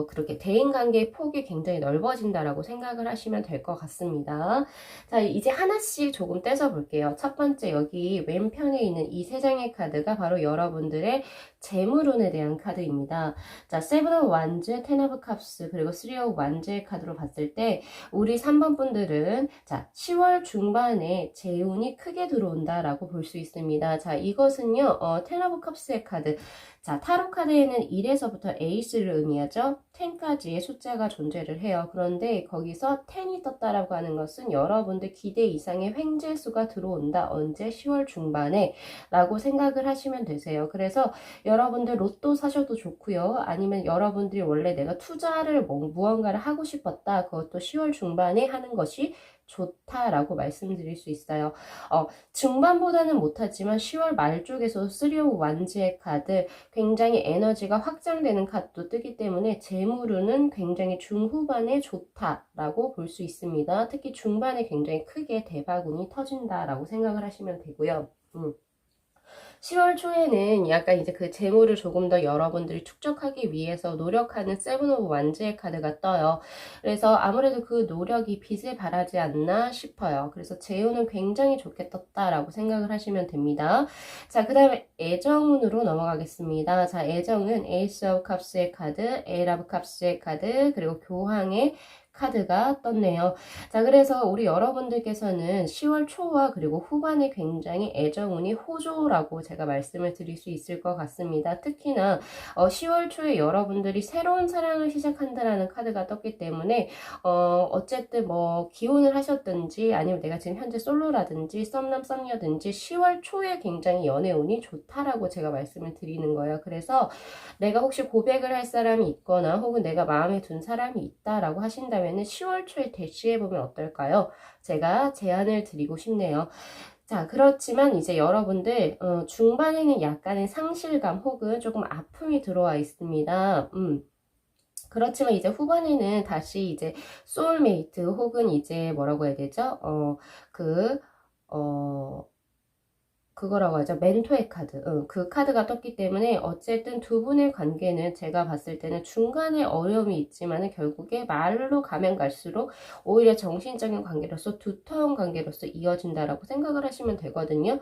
그렇게 대인관계의 폭이 굉장히 넓어진다라고 생각을 하시면 될 것 같습니다. 자, 이제 하나씩 조금 떼서 볼게요. 첫 번째 여기 왼편에 있는 이 세 장의 카드가 바로 여러분들의 재물운에 대한 카드입니다. 자, 세븐 오브 완즈, 텐 오브 컵스, 그리고 쓰리 오브 완즈의 카드로 봤을 때 우리 3번 분들은 자, 10월 중반에 재운이 크게 들어온다라고 볼 수 있습니다. 자, 이것은요. 텐 오브 컵스의 카드. 자, 타로 카드에는 1에서부터 에이스를 의미하죠. 10까지의 숫자가 존재를 해요. 그런데 거기서 10이 떴다라고 하는 것은 여러분들 기대 이상의 횡재수가 들어온다. 언제? 10월 중반에 라고 생각을 하시면 되세요. 그래서 여러분들 로또 사셔도 좋고요. 아니면 여러분들이 원래 내가 투자를 무언가를 하고 싶었다. 그것도 10월 중반에 하는 것이 좋다라고 말씀드릴 수 있어요. 중반보다는 못하지만 10월 말 쪽에서 3 오브 완즈의 카드 굉장히 에너지가 확장되는 카드도 뜨기 때문에 재물운은 굉장히 중후반에 좋다라고 볼 수 있습니다. 특히 중반에 굉장히 크게 대박운이 터진다라고 생각을 하시면 되고요. 10월 초에는 약간 이제 그 재물을 조금 더 여러분들이 축적하기 위해서 노력하는 세븐 오브 완즈의 카드가 떠요. 그래서 아무래도 그 노력이 빛을 발하지 않나 싶어요. 그래서 재운은 굉장히 좋게 떴다라고 생각을 하시면 됩니다. 자, 그 다음에 애정운으로 넘어가겠습니다. 자, 애정은 에이스 오브 컵스의 카드, 에이 오브 컵스의 카드, 그리고 교황의 카드가 떴네요. 자, 그래서 우리 여러분들께서는 10월 초와 그리고 후반에 굉장히 애정운이 호조라고 제가 말씀을 드릴 수 있을 것 같습니다. 특히나 10월 초에 여러분들이 새로운 사랑을 시작한다라는 카드가 떴기 때문에 어쨌든 뭐 기혼을 하셨든지 아니면 내가 지금 현재 솔로라든지 썸남 썸녀든지 10월 초에 굉장히 연애운이 좋다라고 제가 말씀을 드리는 거예요. 그래서 내가 혹시 고백을 할 사람이 있거나 혹은 내가 마음에 둔 사람이 있다라고 하신다면 10월 초에 대시해보면 어떨까요? 제가 제안을 드리고 싶네요. 자, 그렇지만 이제 여러분들 중반에는 약간의 상실감 혹은 조금 아픔이 들어와 있습니다. 그렇지만 이제 후반에는 다시 이제 소울메이트 혹은 이제 뭐라고 해야 되죠? 그거라고 하죠. 멘토의 카드. 그 카드가 떴기 때문에 어쨌든 두 분의 관계는 제가 봤을 때는 중간에 어려움이 있지만 결국에 말로 가면 갈수록 오히려 정신적인 관계로서 두터운 관계로서 이어진다라고 생각을 하시면 되거든요.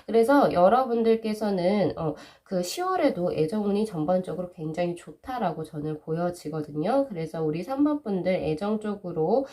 그래서 여러분들께서는 그 10월에도 애정운이 전반적으로 굉장히 좋다라고 저는 보여지거든요. 그래서 우리 3번 분들 애정 쪽으로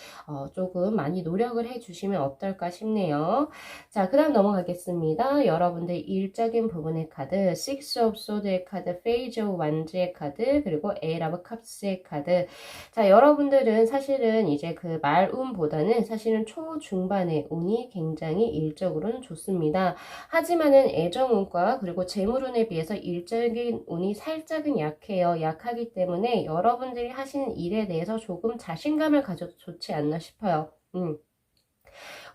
조금 많이 노력을 해주시면 어떨까 싶네요. 자, 그 다음 넘어가겠습니다. 여러분들 일적인 부분의 카드, Six of Swords의 카드, Page of Wands의 카드, 그리고 Eight of Cups의 카드. 자, 여러분들은 사실은 이제 그 말운보다는 사실은 초중반의 운이 굉장히 일적으로는 좋습니다. 하지만은 애정운과 그리고 재물운에 비해서 일적인 운이 살짝은 약해요. 약하기 때문에 여러분들이 하시는 일에 대해서 조금 자신감을 가져도 좋지 않나 싶어요.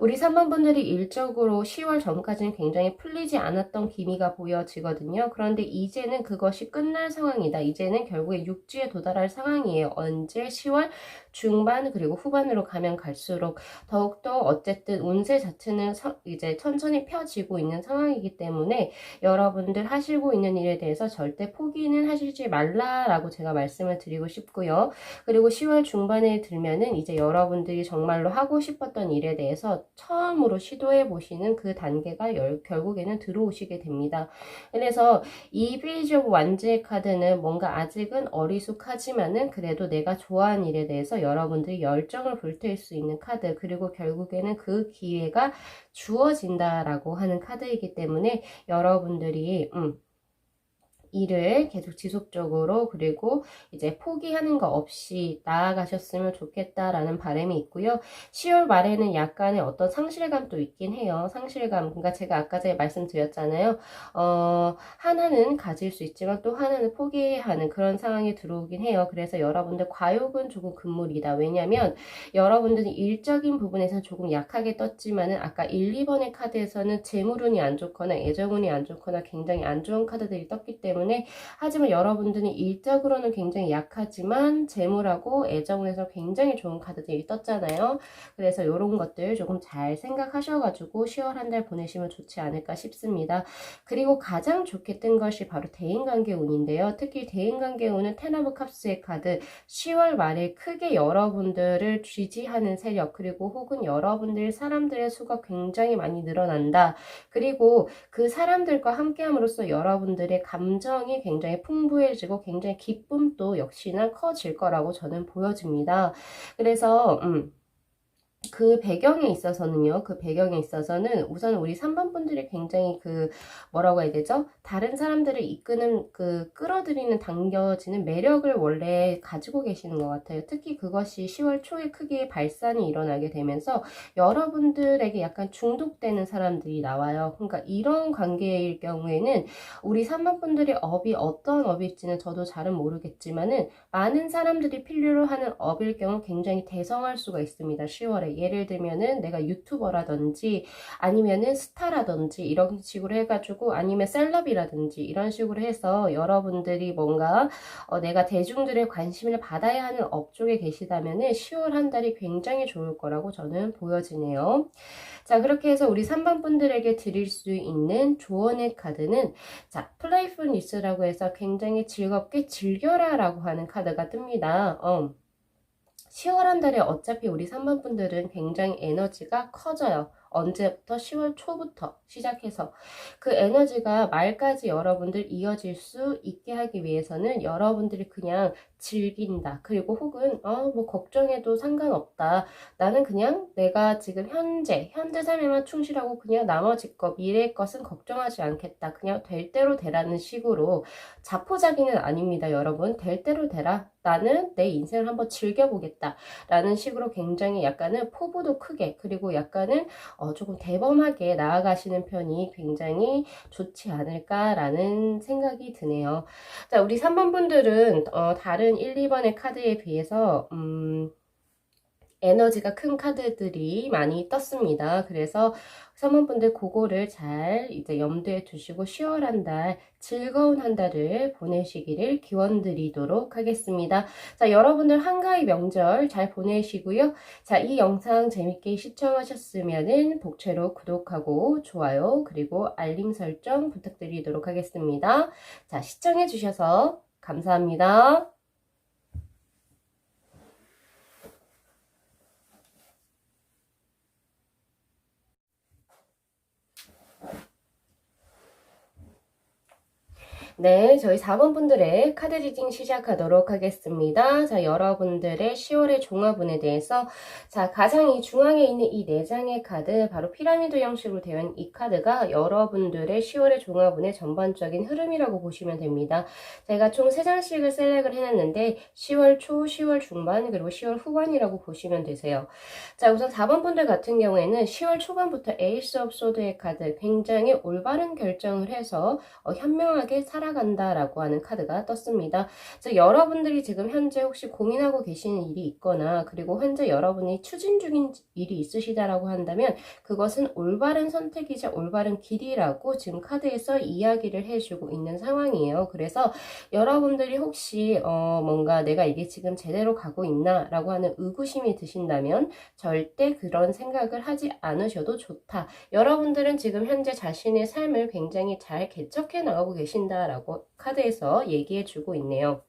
우리 3번 분들이 일적으로 10월 전까지는 굉장히 풀리지 않았던 기미가 보여지거든요. 그런데 이제는 그것이 끝날 상황이다. 이제는 결국에 육지에 도달할 상황이에요. 언제 10월 중반 그리고 후반으로 가면 갈수록 더욱더 어쨌든 운세 자체는 이제 천천히 펴지고 있는 상황이기 때문에 여러분들 하시고 있는 일에 대해서 절대 포기는 하시지 말라라고 제가 말씀을 드리고 싶고요. 그리고 10월 중반에 들면은 이제 여러분들이 정말로 하고 싶었던 일에 대해서 처음으로 시도해 보시는 그 단계가 결국에는 들어오시게 됩니다. 그래서 이 페이지 오브 완즈의 카드는 뭔가 아직은 어리숙하지만은 그래도 내가 좋아하는 일에 대해서 여러분들이 열정을 불태울 수 있는 카드, 그리고 결국에는 그 기회가 주어진다라고 하는 카드이기 때문에 여러분들이 일을 계속 지속적으로 그리고 이제 포기하는 거 없이 나아가셨으면 좋겠다라는 바람이 있고요. 10월 말에는 약간의 어떤 상실감도 있긴 해요. 상실감. 그러니까 제가 아까 전에 말씀드렸잖아요. 하나는 가질 수 있지만 또 하나는 포기해야 하는 그런 상황이 들어오긴 해요. 그래서 여러분들 과욕은 조금 금물이다. 왜냐면 여러분들이 일적인 부분에서 조금 약하게 떴지만은 아까 1, 2번의 카드에서는 재물운이 안 좋거나 애정운이 안 좋거나 굉장히 안 좋은 카드들이 떴기 때문에 하지만 여러분들은 일적으로는 굉장히 약하지만 재물하고 애정에서 굉장히 좋은 카드들이 떴잖아요. 그래서 이런 것들 조금 잘 생각하셔가지고 10월 한 달 보내시면 좋지 않을까 싶습니다. 그리고 가장 좋게 뜬 것이 바로 대인관계 운인데요. 특히 대인관계 운은 텐 오브 컵스의 카드, 10월 말에 크게 여러분들을 지지하는 세력, 그리고 혹은 여러분들 사람들의 수가 굉장히 많이 늘어난다. 그리고 그 사람들과 함께함으로써 여러분들의 감정이 굉장히 풍부해지고 굉장히 기쁨도 역시나 커질 거라고 저는 보여집니다. 그래서 그 배경에 있어서는요, 그 배경에 있어서는 우선 우리 3번 분들이 굉장히 뭐라고 해야 되죠? 다른 사람들을 이끄는 끌어들이는 당겨지는 매력을 원래 가지고 계시는 것 같아요. 특히 그것이 10월 초에 크게 발산이 일어나게 되면서 여러분들에게 약간 중독되는 사람들이 나와요. 그러니까 이런 관계일 경우에는 우리 3번 분들의 업이 어떤 업일지는 저도 잘은 모르겠지만은 많은 사람들이 필요로 하는 업일 경우 굉장히 대성할 수가 있습니다. 10월에. 예를 들면은 내가 유튜버라든지 아니면은 스타라든지 이런 식으로 해가지고 아니면 셀럽이라든지 이런 식으로 해서 여러분들이 뭔가 내가 대중들의 관심을 받아야 하는 업 쪽에 계시다면은 10월 한 달이 굉장히 좋을 거라고 저는 보여지네요. 자, 그렇게 해서 우리 3번 분들에게 드릴 수 있는 조언의 카드는 자, 플레이풀니스라고 해서 굉장히 즐겁게 즐겨라 라고 하는 카드가 뜹니다. 10월 한 달에 어차피 우리 3번 분들은 굉장히 에너지가 커져요. 언제부터? 10월 초부터 시작해서 그 에너지가 말까지 여러분들 이어질 수 있게 하기 위해서는 여러분들이 그냥 즐긴다. 그리고 혹은 뭐 걱정해도 상관없다. 나는 그냥 내가 지금 현재 삶에만 충실하고 그냥 나머지 것 미래의 것은 걱정하지 않겠다. 그냥 될 대로 되라는 식으로 자포자기는 아닙니다. 여러분 될 대로 되라. 나는 내 인생을 한번 즐겨보겠다. 라는 식으로 굉장히 약간은 포부도 크게 그리고 약간은 조금 대범하게 나아가시는 편이 굉장히 좋지 않을까라는 생각이 드네요. 자, 우리 3번 분들은 다른 1, 2번의 카드에 비해서 에너지가 큰 카드들이 많이 떴습니다. 그래서 3번 분들 그거를 잘 이제 염두에 두시고 10월 한 달 즐거운 한 달을 보내시기를 기원드리도록 하겠습니다. 자, 여러분들 한가위 명절 잘 보내시고요. 자, 이 영상 재밌게 시청하셨으면은 복채로 구독하고 좋아요 그리고 알림 설정 부탁드리도록 하겠습니다. 자, 시청해 주셔서 감사합니다. 네, 저희 4번 분들의 카드 리딩 시작하도록 하겠습니다. 자, 여러분들의 10월의 종합운에 대해서 가장 이 중앙에 있는 이 4장의 카드, 바로 피라미드 형식으로 되어 있는 이 카드가 여러분들의 10월의 종합운의 전반적인 흐름이라고 보시면 됩니다. 제가 총 3장씩을 셀렉을 해놨는데 10월 초, 10월 중반, 그리고 10월 후반이라고 보시면 되세요. 자, 우선 4번 분들 같은 경우에는 10월 초반부터 에이스 업 소드의 카드, 굉장히 올바른 결정을 해서 현명하게 살아간다라고 하는 카드가 떴습니다. 즉 여러분들이 지금 현재 혹시 고민하고 계시는 일이 있거나 그리고 현재 여러분이 추진 중인 일이 있으시다라고 한다면 그것은 올바른 선택이자 올바른 길이라고 지금 카드에서 이야기를 해주고 있는 상황이에요. 그래서 여러분들이 혹시 뭔가 내가 이게 지금 제대로 가고 있나 라고 하는 의구심이 드신다면 절대 그런 생각을 하지 않으셔도 좋다. 여러분들은 지금 현재 자신의 삶을 굉장히 잘 개척해 나가고 계신다라고 카드에서 얘기해 주고 있네요.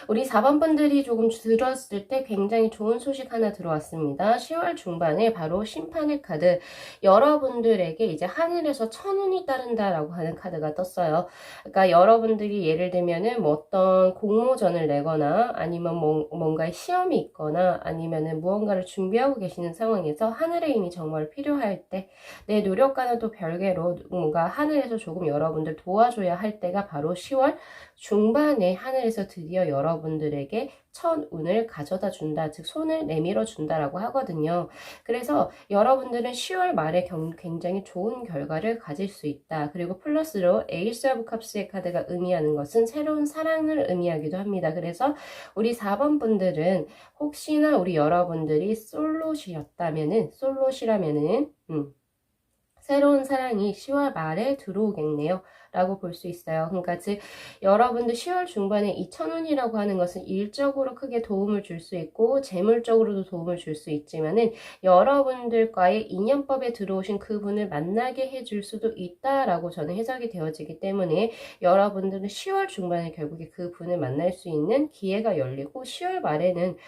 우리 4번 분들이 조금 들었을 때 굉장히 좋은 소식 하나 들어왔습니다. 10월 중반에 바로 심판의 카드, 여러분들에게 이제 하늘에서 천운이 따른다라고 하는 카드가 떴어요. 그러니까 여러분들이 예를 들면은 뭐 어떤 공모전을 내거나 아니면 뭔가 시험이 있거나 아니면은 무언가를 준비하고 계시는 상황에서 하늘의 힘이 정말 필요할 때 내 노력과는 또 별개로 뭔가 하늘에서 조금 여러분들 도와줘야 할 때가 바로 10월 중반에 하늘에서 드디어 여러분들에게 천운을 가져다 준다, 즉 손을 내밀어 준다라고 하거든요. 그래서 여러분들은 10월 말에 굉장히 좋은 결과를 가질 수 있다. 그리고 플러스로 에이스 오브 컵스의 카드가 의미하는 것은 새로운 사랑을 의미하기도 합니다. 그래서 우리 4번 분들은 혹시나 우리 여러분들이 솔로시라면은 새로운 사랑이 10월 말에 들어오겠네요. 라고 볼 수 있어요. 그러니까 즉 여러분들 10월 중반에 이 천운이라고 하는 것은 일적으로 크게 도움을 줄 수 있고 재물적으로도 도움을 줄 수 있지만은 여러분들과의 인연법에 들어오신 그분을 만나게 해줄 수도 있다라고 저는 해석이 되어지기 때문에 여러분들은 10월 중반에 결국에 그분을 만날 수 있는 기회가 열리고 10월 말에는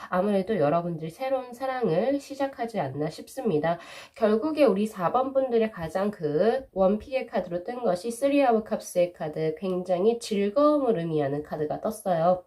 아무래도 여러분들이 새로운 사랑을 시작하지 않나 싶습니다. 결국에 우리 4번 분들의 가장 그 원픽의 카드로 뜬 것이 3 오브 컵스의 카드, 굉장히 즐거움을 의미하는 카드가 떴어요.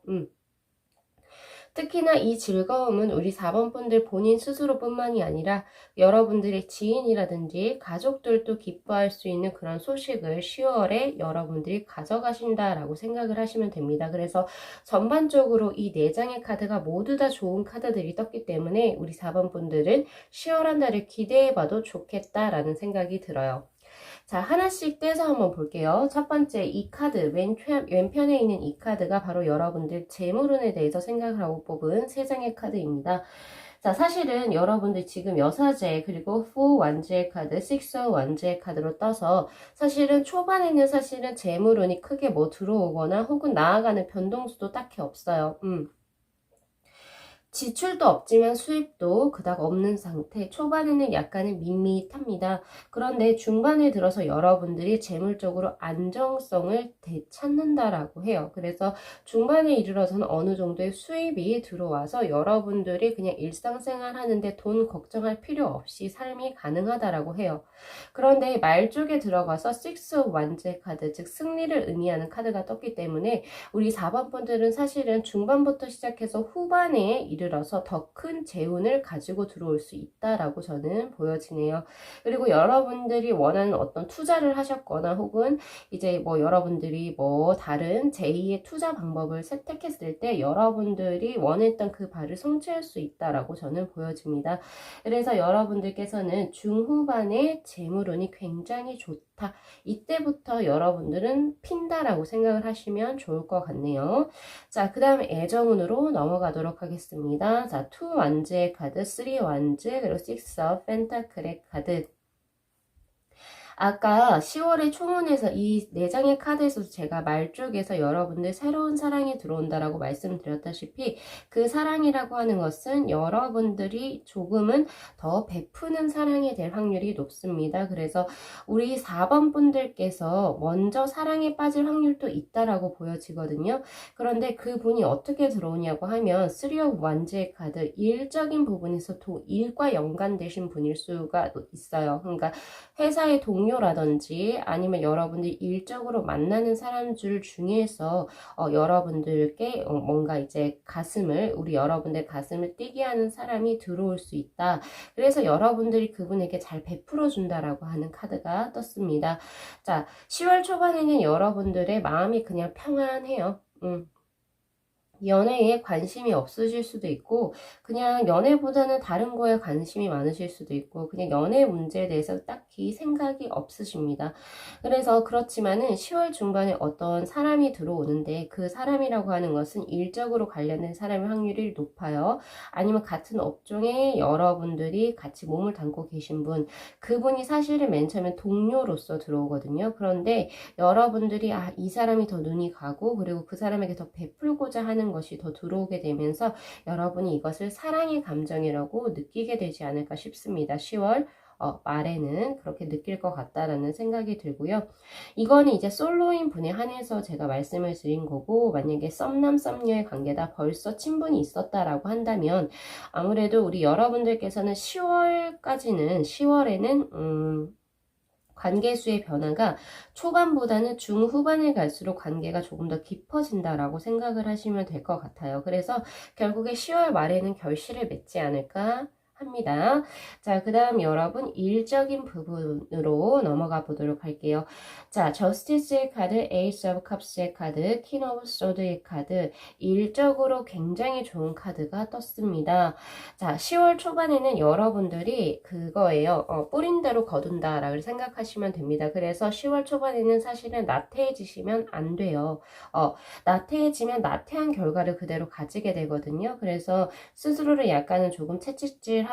특히나 이 즐거움은 우리 4번 분들 본인 스스로뿐만이 아니라 여러분들의 지인이라든지 가족들도 기뻐할 수 있는 그런 소식을 10월에 여러분들이 가져가신다라고 생각을 하시면 됩니다. 그래서 전반적으로 이 4장의 카드가 모두 다 좋은 카드들이 떴기 때문에 우리 4번 분들은 10월 한 달을 기대해봐도 좋겠다라는 생각이 들어요. 자, 하나씩 떼서 한번 볼게요. 첫 번째, 이 카드, 왼편에 있는 이 카드가 바로 여러분들 재물운에 대해서 생각을 하고 뽑은 3장의 카드입니다. 자, 사실은 여러분들 지금 여사제, 그리고 4 완주의 카드, 6 완주의 카드로 떠서 사실은 초반에는 사실은 재물운이 크게 뭐 들어오거나 혹은 나아가는 변동수도 딱히 없어요. 지출도 없지만 수입도 그닥 없는 상태, 초반에는 약간은 밋밋합니다. 그런데 중반에 들어서 여러분들이 재물적으로 안정성을 되찾는다라고 해요. 그래서 중반에 이르러서는 어느 정도의 수입이 들어와서 여러분들이 그냥 일상생활 하는데 돈 걱정할 필요 없이 삶이 가능하다라고 해요. 그런데 말 쪽에 들어가서 6 완제 카드, 즉 승리를 의미하는 카드가 떴기 때문에 우리 4번 분들은 사실은 중반부터 시작해서 후반에 이르러서 더 큰 재운을 가지고 들어올 수 있다라고 저는 보여지네요. 그리고 여러분들이 원하는 어떤 투자를 하셨거나 혹은 이제 뭐 여러분들이 뭐 다른 제2의 투자 방법을 선택했을 때 여러분들이 원했던 그 바를 성취할 수 있다라고 저는 보여집니다. 그래서 여러분들께서는 중후반에 재물운이 굉장히 좋다. 이때부터 여러분들은 핀다라고 생각을 하시면 좋을 것 같네요. 자, 그 다음에 애정운으로 넘어가도록 하겠습니다. 자, 2 완즈의 카드, 3 완즈, 그리고 6 펜타클의 카드. 아까 10월의 총운에서 이 4장의 카드에서 제가 말 쪽에서 여러분들 새로운 사랑이 들어온다라고 말씀드렸다시피 그 사랑이라고 하는 것은 여러분들이 조금은 더 베푸는 사랑이 될 확률이 높습니다. 그래서 우리 4번 분들께서 먼저 사랑에 빠질 확률도 있다라고 보여지거든요. 그런데 그분이 어떻게 들어오냐고 하면 3 of 완즈의 카드, 일적인 부분에서 일과 연관되신 분일 수가 있어요. 그러니까 회사의 동료 동료라든지 아니면 여러분들이 일적으로 만나는 사람들 중에서 여러분들께 뭔가 이제 우리 여러분들 가슴을 뛰게 하는 사람이 들어올 수 있다. 그래서 여러분들이 그분에게 잘 베풀어 준다라고 하는 카드가 떴습니다. 자, 10월 초반에는 여러분들의 마음이 그냥 평안해요. 연애에 관심이 없으실 수도 있고 그냥 연애보다는 다른 거에 관심이 많으실 수도 있고 그냥 연애 문제에 대해서 딱히 생각이 없으십니다. 그래서 그렇지만은 10월 중반에 어떤 사람이 들어오는데 그 사람이라고 하는 것은 일적으로 관련된 사람의 확률이 높아요. 아니면 같은 업종에 여러분들이 같이 몸을 담고 계신 분, 그분이 사실은 맨 처음에 동료로서 들어오거든요. 그런데 여러분들이 이 사람이 더 눈이 가고 그리고 그 사람에게 더 베풀고자 하는 것이 더 들어오게 되면서 여러분이 이것을 사랑의 감정이라고 느끼게 되지 않을까 싶습니다. 10월 말에는 그렇게 느낄 것 같다라는 생각이 들고요. 이거는 이제 솔로인 분에 한해서 제가 말씀을 드린 거고, 만약에 썸남 썸녀의 관계다 벌써 친분이 있었다라고 한다면 아무래도 우리 여러분들께서는 10월에는 관계수의 변화가 초반보다는 중후반에 갈수록 관계가 조금 더 깊어진다라고 생각을 하시면 될 것 같아요. 그래서 결국에 10월 말에는 결실을 맺지 않을까 합니다. 자, 그 다음 여러분 일적인 부분으로 넘어가 보도록 할게요. 자, 저스티스의 카드, 에이스 오브 컵스의 카드, 킹 오브 소드의 카드, 일적으로 굉장히 좋은 카드가 떴습니다. 자, 10월 초반에는 여러분들이 그거예요. 뿌린 대로 거둔다 라고 생각하시면 됩니다. 그래서 10월 초반에는 사실은 나태해지시면 안 돼요. 나태해지면 나태한 결과를 그대로 가지게 되거든요. 그래서 스스로를 약간은 조금 채찍질하고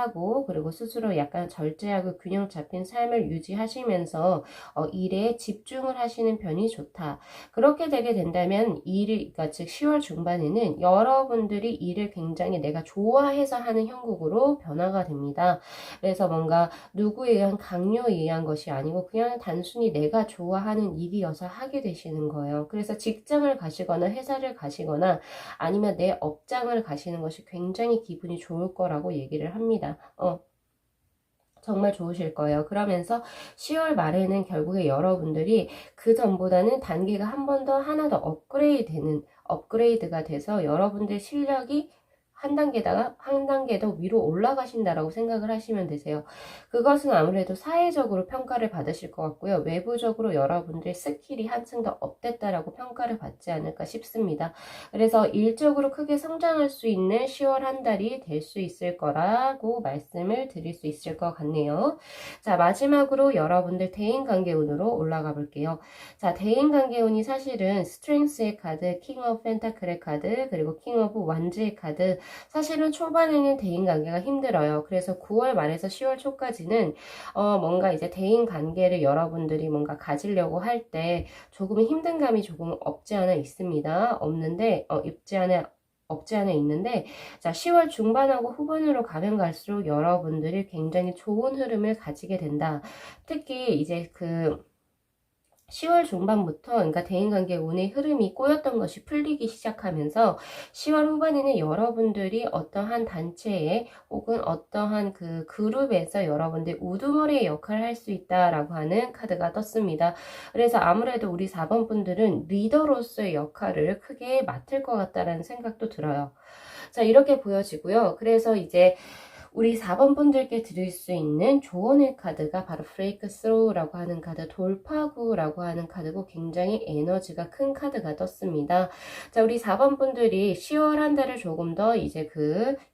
그리고 스스로 약간 절제하고 균형 잡힌 삶을 유지하시면서 일에 집중을 하시는 편이 좋다. 그렇게 되게 된다면 그러니까 즉 10월 중반에는 여러분들이 일을 굉장히 내가 좋아해서 하는 형국으로 변화가 됩니다. 그래서 뭔가 누구에 의한 강요에 의한 것이 아니고 그냥 단순히 내가 좋아하는 일이어서 하게 되시는 거예요. 그래서 직장을 가시거나 회사를 가시거나 아니면 내 업장을 가시는 것이 굉장히 기분이 좋을 거라고 얘기를 합니다. 정말 좋으실 거예요. 그러면서 10월 말에는 결국에 여러분들이 그 전보다는 단계가 하나 더 업그레이드가 돼서 여러분들 실력이 한 단계 더 위로 올라가신다라고 생각을 하시면 되세요. 그것은 아무래도 사회적으로 평가를 받으실 것 같고요. 외부적으로 여러분들의 스킬이 한층 더 업됐다라고 평가를 받지 않을까 싶습니다. 그래서 일적으로 크게 성장할 수 있는 10월 한 달이 될 수 있을 거라고 말씀을 드릴 수 있을 것 같네요. 자, 마지막으로 여러분들 대인관계운으로 올라가 볼게요. 자, 대인관계운이 사실은 스트렝스의 카드, 킹 오브 펜타클의 카드, 그리고 킹 오브 완즈의 카드, 사실은 초반에는 대인관계가 힘들어요. 그래서 9월 말에서 10월 초까지는 뭔가 이제 대인관계를 여러분들이 뭔가 가지려고 할 때 조금 힘든 감이 조금 없지 않아 있습니다. 없지 않아 있는데, 자, 10월 중반하고 후반으로 가면 갈수록 여러분들이 굉장히 좋은 흐름을 가지게 된다. 특히 이제 10월 중반부터 그러니까 대인관계 운의 흐름이 꼬였던 것이 풀리기 시작하면서 10월 후반에는 여러분들이 어떠한 단체에 혹은 어떠한 그 그룹에서 여러분들 우두머리의 역할을 할 수 있다라고 하는 카드가 떴습니다. 그래서 아무래도 우리 4번 분들은 리더로서의 역할을 크게 맡을 것 같다라는 생각도 들어요. 자, 이렇게 보여지고요. 그래서 이제 우리 4번 분들께 드릴 수 있는 조언의 카드가 바로 브레이크 스로우라고 하는 카드, 돌파구라고 하는 카드고 굉장히 에너지가 큰 카드가 떴습니다. 자, 우리 4번 분들이 10월 한 달을 조금 더 이제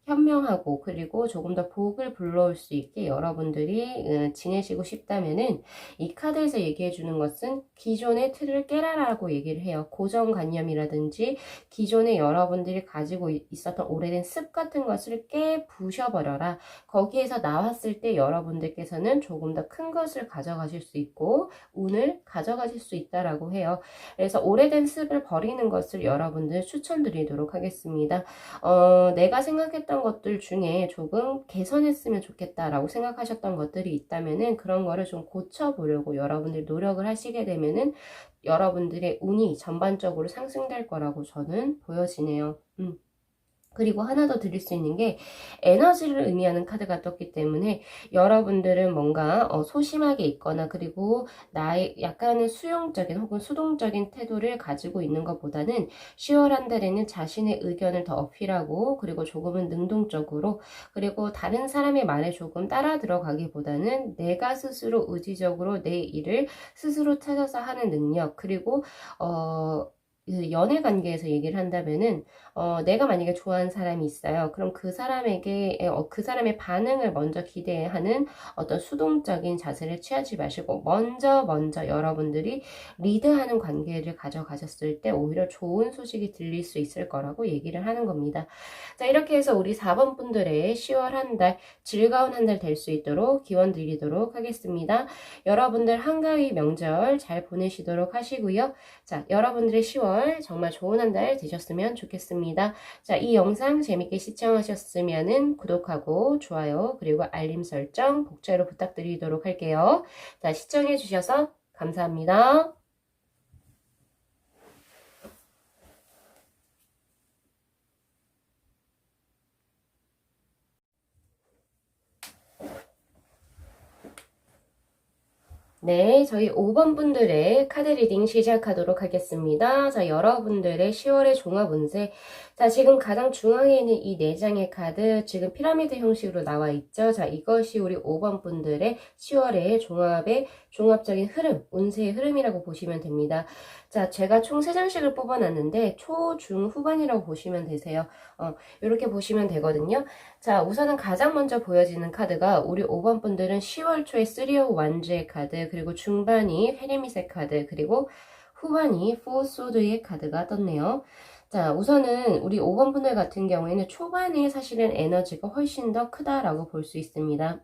현명하고 그리고 조금 더 복을 불러올 수 있게 여러분들이 지내시고 싶다면은 이 카드에서 얘기해 주는 것은 기존의 틀을 깨라라고 얘기를 해요. 고정관념이라든지 기존에 여러분들이 가지고 있었던 오래된 습 같은 것을 부셔버려라. 거기에서 나왔을 때 여러분들께서는 조금 더 큰 것을 가져가실 수 있고 운을 가져가실 수 있다라고 해요. 그래서 오래된 습을 버리는 것을 여러분들 추천드리도록 하겠습니다. 내가 생각했던 것들 중에 조금 개선했으면 좋겠다라고 생각하셨던 것들이 있다면은 그런 거를 좀 고쳐보려고 여러분들 노력을 하시게 되면은 여러분들의 운이 전반적으로 상승될 거라고 저는 보여지네요. 그리고 하나 더 드릴 수 있는 게 에너지를 의미하는 카드가 떴기 때문에 여러분들은 뭔가 소심하게 있거나 그리고 나의 약간은 수용적인 혹은 수동적인 태도를 가지고 있는 것보다는 10월 한 달에는 자신의 의견을 더 어필하고 그리고 조금은 능동적으로 그리고 다른 사람의 말에 조금 따라 들어가기보다는 내가 스스로 의지적으로 내 일을 스스로 찾아서 하는 능력 그리고 그 연애 관계에서 얘기를 한다면은 내가 만약에 좋아하는 사람이 있어요. 그럼 그 사람에게 그 사람의 반응을 먼저 기대하는 어떤 수동적인 자세를 취하지 마시고 먼저 여러분들이 리드하는 관계를 가져가셨을 때 오히려 좋은 소식이 들릴 수 있을 거라고 얘기를 하는 겁니다. 자, 이렇게 해서 우리 4번 분들의 10월 한 달 즐거운 한 달 될 수 있도록 기원 드리도록 하겠습니다. 여러분들 한가위 명절 잘 보내시도록 하시고요. 자, 여러분들의 10월 정말 좋은 한 달 되셨으면 좋겠습니다. 자, 이 영상 재밌게 시청하셨으면 구독하고 좋아요 그리고 알림 설정 복제로 부탁드리도록 할게요. 자, 시청해 주셔서 감사합니다. 네, 저희 5번 분들의 카드 리딩 시작하도록 하겠습니다. 자, 여러분들의 10월의 종합 운세. 자, 지금 가장 중앙에 있는 이 4장의 카드, 지금 피라미드 형식으로 나와 있죠. 자, 이것이 우리 5번 분들의 10월의 종합적인 흐름, 운세의 흐름이라고 보시면 됩니다. 자, 제가 총 3장씩을 뽑아놨는데, 초, 중, 후반이라고 보시면 되세요. 이렇게 보시면 되거든요. 자, 우선은 가장 먼저 보여지는 카드가 우리 5번 분들은 10월 초에 3of 완즈의 카드, 그리고 중반이 헤르미스의 카드, 그리고 후반이 4 소드의 카드가 떴네요. 자, 우선은 우리 5번 분들 같은 경우에는 초반에 사실은 에너지가 훨씬 더 크다라고 볼 수 있습니다.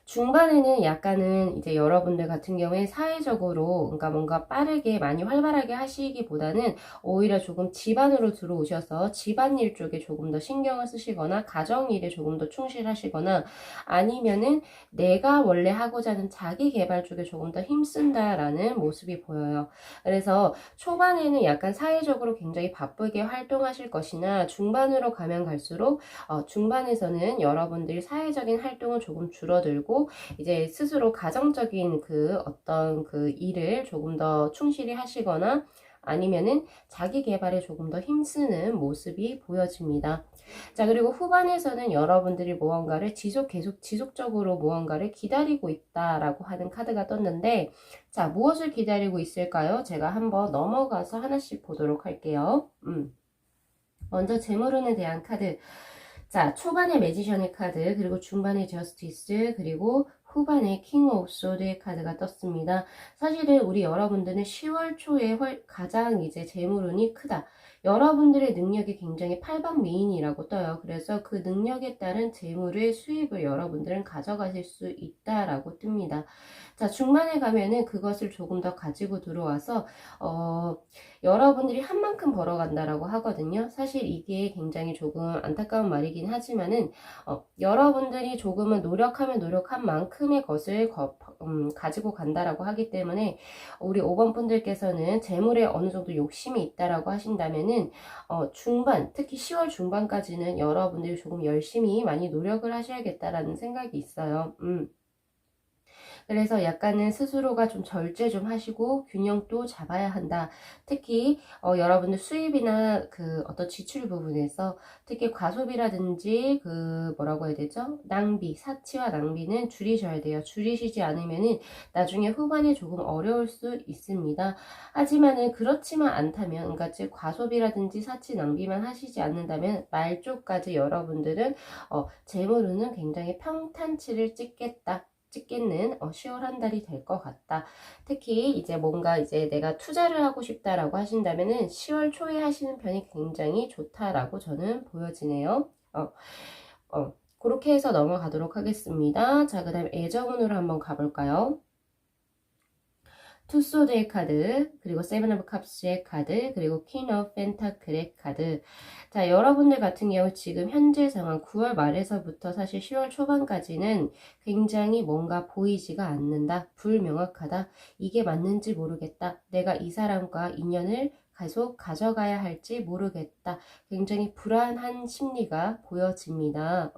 중반에는 약간은 이제 여러분들 같은 경우에 사회적으로 그러니까 뭔가 빠르게 많이 활발하게 하시기보다는 오히려 조금 집안으로 들어오셔서 집안일 쪽에 조금 더 신경을 쓰시거나 가정일에 조금 더 충실하시거나 아니면은 내가 원래 하고자 하는 자기 개발 쪽에 조금 더 힘쓴다라는 모습이 보여요. 그래서 초반에는 약간 사회적으로 굉장히 바쁘게 활동하실 것이나 중반으로 가면 갈수록 중반에서는 여러분들이 사회적인 활동은 조금 줄어들고 이제 스스로 가정적인 그 어떤 그 일을 조금 더 충실히 하시거나 아니면은 자기 개발에 조금 더 힘쓰는 모습이 보여집니다. 자, 그리고 후반에서는 여러분들이 무언가를 지속적으로 무언가를 기다리고 있다라고 하는 카드가 떴는데, 자, 무엇을 기다리고 있을까요? 제가 한번 넘어가서 하나씩 보도록 할게요. 먼저 재물운에 대한 카드. 자, 초반에 매지션의 카드, 그리고 중반에 저스티스, 그리고 후반에 킹 오브 소드의 카드가 떴습니다. 사실은 우리 여러분들은 10월 초에 가장 이제 재물운이 크다. 여러분들의 능력이 굉장히 팔방미인이라고 떠요. 그래서 그 능력에 따른 재물의 수입을 여러분들은 가져가실 수 있다라고 뜹니다. 자, 중반에 가면은 그것을 조금 더 가지고 들어와서 여러분들이 한 만큼 벌어간다라고 하거든요. 사실 이게 굉장히 조금 안타까운 말이긴 하지만은 여러분들이 조금은 노력하면 노력한 만큼의 것을 가지고 간다라고 하기 때문에 우리 5번 분들께서는 재물에 어느 정도 욕심이 있다라고 하신다면은 중반, 특히 10월 중반까지는 여러분들이 조금 열심히 많이 노력을 하셔야겠다라는 생각이 있어요. 그래서 약간은 스스로가 좀 절제 좀 하시고 균형도 잡아야 한다. 특히 여러분들 수입이나 그 어떤 지출 부분에서 특히 과소비라든지 그 뭐라고 해야 되죠? 낭비, 사치와 낭비는 줄이셔야 돼요. 줄이시지 않으면은 나중에 후반에 조금 어려울 수 있습니다. 하지만은 그렇지만 않다면, 그러니까 즉 과소비라든지 사치, 낭비만 하시지 않는다면 말쪽까지 여러분들은 재물운은 굉장히 평탄치를 찍겠는 10월 한 달이 될 것 같다. 특히 이제 뭔가 이제 내가 투자를 하고 싶다라고 하신다면은 10월 초에 하시는 편이 굉장히 좋다라고 저는 보여지네요. 그렇게 해서 넘어가도록 하겠습니다. 자, 그 다음 애정운으로 한번 가볼까요? 투소드의 카드, 그리고 세븐 오브 컵스의 카드, 그리고 퀸 오브 펜타클의 카드. 자, 여러분들 같은 경우 지금 현재 상황 9월 말에서부터 사실 10월 초반까지는 굉장히 뭔가 보이지가 않는다. 불명확하다. 이게 맞는지 모르겠다. 내가 이 사람과 인연을 계속 가져가야 할지 모르겠다. 굉장히 불안한 심리가 보여집니다.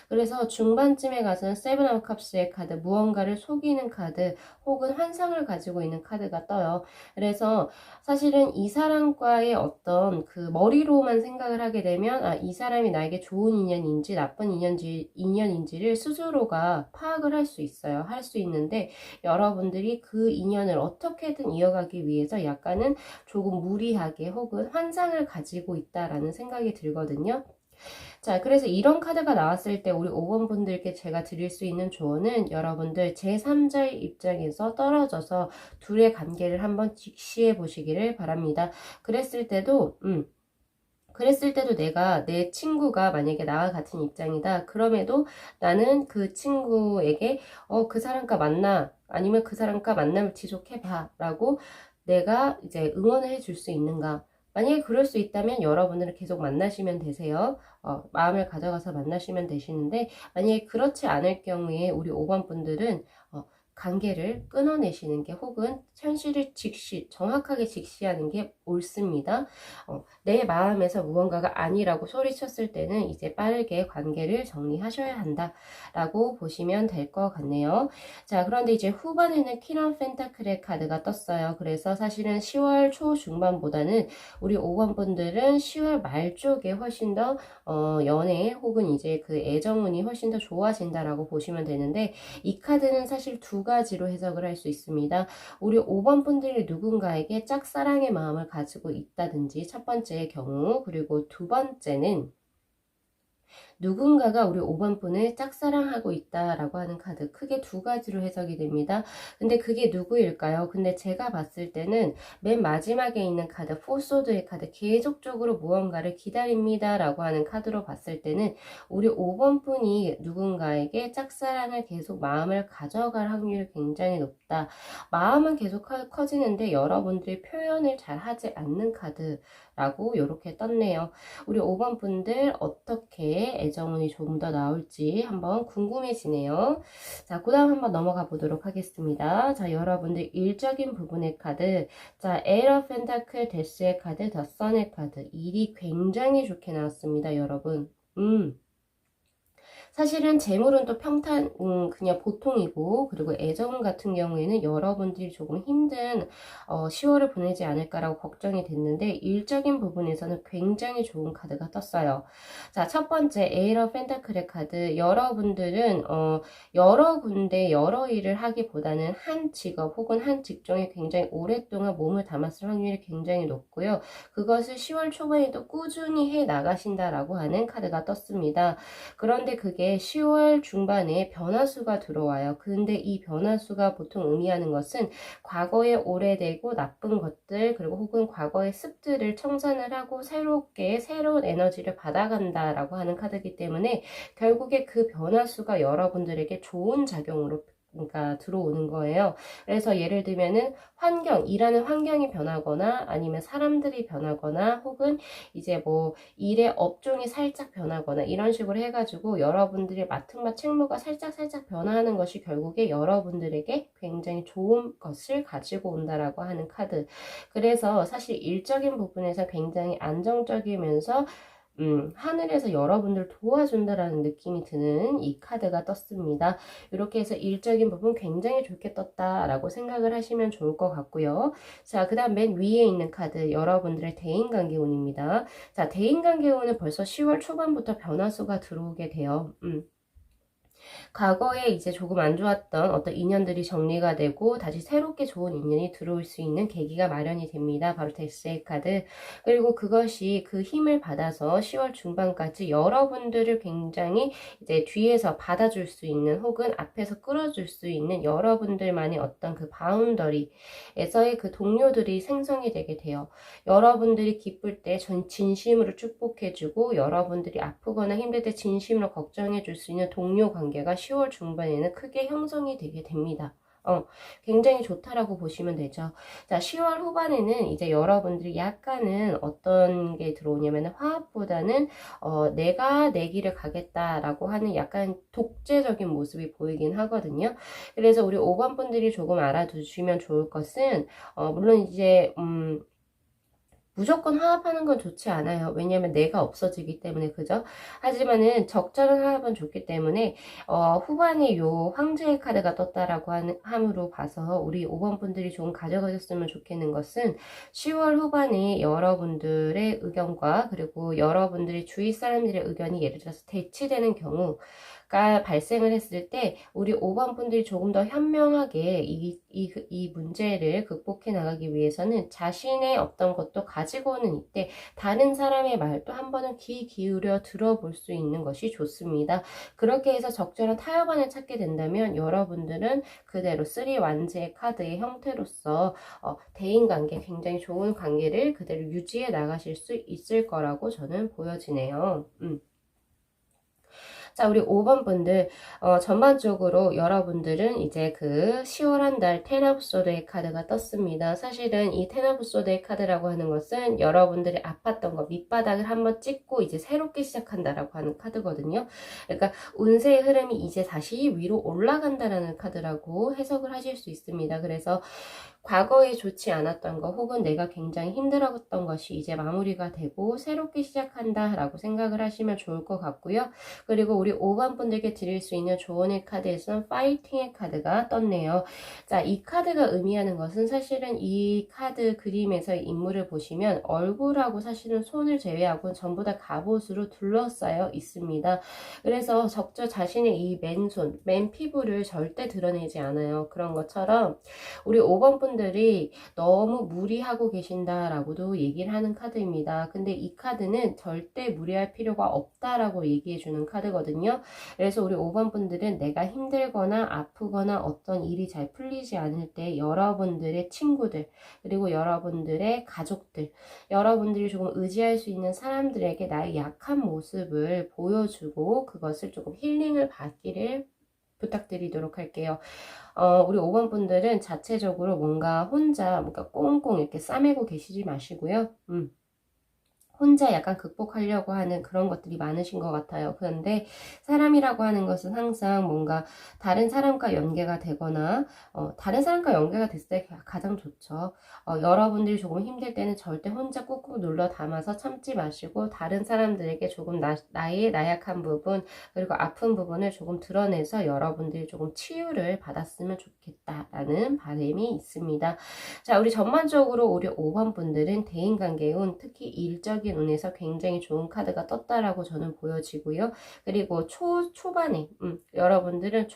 그래서 중반쯤에 가서는 세븐 오브 컵스의 카드, 무언가를 속이는 카드 혹은 환상을 가지고 있는 카드가 떠요. 그래서 사실은 이 사람과의 어떤 그 머리로만 생각을 하게 되면 이 사람이 나에게 좋은 인연인지 나쁜 인연인지를 스스로가 파악을 할 수 있어요. 할 수 있는데 여러분들이 그 인연을 어떻게든 이어가기 위해서 약간은 조금 무리하게 혹은 환상을 가지고 있다라는 생각이 들거든요. 자, 그래서 이런 카드가 나왔을 때 우리 5번 분들께 제가 드릴 수 있는 조언은 여러분들 제3자의 입장에서 떨어져서 둘의 관계를 한번 직시해 보시기를 바랍니다. 그랬을 때도 내가 내 친구가 만약에 나와 같은 입장이다. 그럼에도 나는 그 친구에게 그 사람과 만나 아니면 그 사람과 만남을 지속해봐 라고 내가 이제 응원을 해줄 수 있는가. 만약에 그럴 수 있다면 여러분들은 계속 만나시면 되세요. 마음을 가져가서 만나시면 되시는데 만약에 그렇지 않을 경우에 우리 5번 분들은 관계를 끊어내시는 게 혹은 현실을 정확하게 직시하는 게 옳습니다. 내 마음에서 무언가가 아니라고 소리쳤을 때는 이제 빠르게 관계를 정리하셔야 한다라고 보시면 될 것 같네요. 자, 그런데 이제 후반에는 퀸 오브 펜타클의 카드가 떴어요. 그래서 사실은 10월 초 중반보다는 우리 5번 분들은 10월 말 쪽에 훨씬 더 연애 혹은 이제 그 애정운이 훨씬 더 좋아진다라고 보시면 되는데 이 카드는 사실 두 가지로 해석을 할 수 있습니다. 우리 5번 분들이 누군가에게 짝사랑의 마음을 가지고 있다든지 첫 번째의 경우, 그리고 두 번째는 누군가가 우리 5번 분을 짝사랑하고 있다라고 하는 카드, 크게 두 가지로 해석이 됩니다. 근데 그게 누구일까요? 근데 제가 봤을 때는 맨 마지막에 있는 카드, 포소드의 카드, 계속적으로 무언가를 기다립니다 라고 하는 카드로 봤을 때는 우리 5번 분이 누군가에게 짝사랑을 계속 마음을 가져갈 확률이 굉장히 높다. 마음은 계속 커지는데 여러분들이 표현을 잘 하지 않는 카드라고 이렇게 떴네요. 우리 5번 분들 어떻게 애정운이 조금 더 나올지 한번 궁금해지네요. 자, 그 다음 한번 넘어가 보도록 하겠습니다. 자, 여러분들 일적인 부분의 카드, 자, 에러 펜타클 데스의 카드, 더 선의 카드, 일이 굉장히 좋게 나왔습니다, 여러분. 사실은 재물은 또 그냥 보통이고, 그리고 애정 같은 경우에는 여러분들이 조금 힘든 10월을 보내지 않을까라고 걱정이 됐는데 일적인 부분에서는 굉장히 좋은 카드가 떴어요. 자, 첫 번째 에이러 펜타클의 카드. 여러분들은 여러 군데 여러 일을 하기보다는 한 직업 혹은 한 직종에 굉장히 오랫동안 몸을 담았을 확률이 굉장히 높고요. 그것을 10월 초반에도 꾸준히 해 나가신다라고 하는 카드가 떴습니다. 그런데 그게 10월 중반에 변화수가 들어와요. 근데 이 변화수가 보통 의미하는 것은 과거에 오래되고 나쁜 것들 그리고 혹은 과거의 습들을 청산을 하고 새롭게 새로운 에너지를 받아간다라고 하는 카드이기 때문에 결국에 그 변화수가 여러분들에게 좋은 작용으로 그러니까 들어오는 거예요. 그래서 예를 들면은 일하는 환경이 변하거나 아니면 사람들이 변하거나 혹은 이제 뭐 일의 업종이 살짝 변하거나 이런 식으로 해가지고 여러분들의 맡은 책무가 살짝 변화하는 것이 결국에 여러분들에게 굉장히 좋은 것을 가지고 온다라고 하는 카드. 그래서 사실 일적인 부분에서 굉장히 안정적이면서 하늘에서 여러분들 도와준다라는 느낌이 드는 이 카드가 떴습니다. 이렇게 해서 일적인 부분 굉장히 좋게 떴다라고 생각을 하시면 좋을 것 같고요. 자, 그 다음 맨 위에 있는 카드, 여러분들의 대인관계운입니다. 자, 대인관계운은 벌써 10월 초반부터 변화수가 들어오게 돼요. 과거에 이제 조금 안 좋았던 어떤 인연들이 정리가 되고 다시 새롭게 좋은 인연이 들어올 수 있는 계기가 마련이 됩니다. 바로 데스의 카드. 그리고 그것이 그 힘을 받아서 10월 중반까지 여러분들을 굉장히 이제 뒤에서 받아줄 수 있는 혹은 앞에서 끌어줄 수 있는 여러분들만의 어떤 그 바운더리에서의 그 동료들이 생성이 되게 돼요. 여러분들이 기쁠 때 진심으로 축복해주고 여러분들이 아프거나 힘들 때 진심으로 걱정해줄 수 있는 동료 관계가 10월 중반에는 크게 형성이 되게 됩니다. 굉장히 좋다라고 보시면 되죠. 자, 10월 후반에는 이제 여러분들이 약간은 어떤 게 들어오냐면 화합보다는 내가 내 길을 가겠다라고 하는 약간 독재적인 모습이 보이긴 하거든요. 그래서 우리 5번 분들이 조금 알아두시면 좋을 것은 물론 이제 무조건 화합하는 건 좋지 않아요. 왜냐면 내가 없어지기 때문에, 그죠? 하지만은 적절한 화합은 좋기 때문에 후반에 요 황제의 카드가 떴다라고 함으로 봐서 우리 5번 분들이 좀 가져가셨으면 좋겠는 것은 10월 후반에 여러분들의 의견과 그리고 여러분들의 주위 사람들의 의견이 예를 들어서 대치되는 경우가 발생을 했을 때 우리 5번 분들이 조금 더 현명하게 이 문제를 극복해 나가기 위해서는 자신의 어떤 것도 가지고 오는 이때 다른 사람의 말도 한 번은 귀 기울여 들어볼 수 있는 것이 좋습니다. 그렇게 해서 적절한 타협안을 찾게 된다면 여러분들은 그대로 3 완제의 카드의 형태로서 대인관계, 굉장히 좋은 관계를 그대로 유지해 나가실 수 있을 거라고 저는 보여지네요. 자, 우리 5번 분들, 전반적으로 여러분들은 이제 그 10월 한 달 텐 오브 소드의 카드가 떴습니다. 사실은 이 텐 오브 소드의 카드라고 하는 것은 여러분들이 아팠던 거, 밑바닥을 한번 찍고 이제 새롭게 시작한다라고 하는 카드거든요. 그러니까 운세의 흐름이 이제 다시 위로 올라간다라는 카드라고 해석을 하실 수 있습니다. 그래서 과거에 좋지 않았던 거 혹은 내가 굉장히 힘들었던 것이 이제 마무리가 되고 새롭게 시작한다 라고 생각을 하시면 좋을 것 같고요. 그리고 우리 5번 분들께 드릴 수 있는 조언의 카드에서는 파이팅의 카드가 떴네요. 자, 이 카드가 의미하는 것은 사실은 이 카드 그림에서 인물을 보시면 얼굴하고 사실은 손을 제외하고 전부 다 갑옷으로 둘러싸여 있습니다. 그래서 적절 자신의 이 맨손, 맨피부를 절대 드러내지 않아요. 그런 것처럼 우리 5번 분들이 너무 무리하고 계신다라고도 얘기를 하는 카드입니다. 근데 이 카드는 절대 무리할 필요가 없다라고 얘기해주는 카드거든요. 그래서 우리 5번 분들은 내가 힘들거나 아프거나 어떤 일이 잘 풀리지 않을 때 여러분들의 친구들 그리고 여러분들의 가족들 여러분들이 조금 의지할 수 있는 사람들에게 나의 약한 모습을 보여주고 그것을 조금 힐링을 받기를 부탁드리도록 할게요. 우리 5번 분들은 자체적으로 뭔가 혼자 뭔가 꽁꽁 이렇게 싸매고 계시지 마시고요. 혼자 약간 극복하려고 하는 그런 것들이 많으신 것 같아요. 그런데 사람이라고 하는 것은 항상 뭔가 다른 사람과 연계가 되거나 다른 사람과 연계가 됐을 때 가장 좋죠. 여러분들이 조금 힘들 때는 절대 혼자 꾹꾹 눌러 담아서 참지 마시고 다른 사람들에게 조금 나의 나약한 부분 그리고 아픈 부분을 조금 드러내서 여러분들이 조금 치유를 받았으면 좋겠다라는 바람이 있습니다. 자, 우리 전반적으로 우리 5번 분들은 대인관계운 특히 일적인 운에서 굉장히 좋은 카드가 떴다라고 저는 보여지고요. 그리고 초반에 여러분들은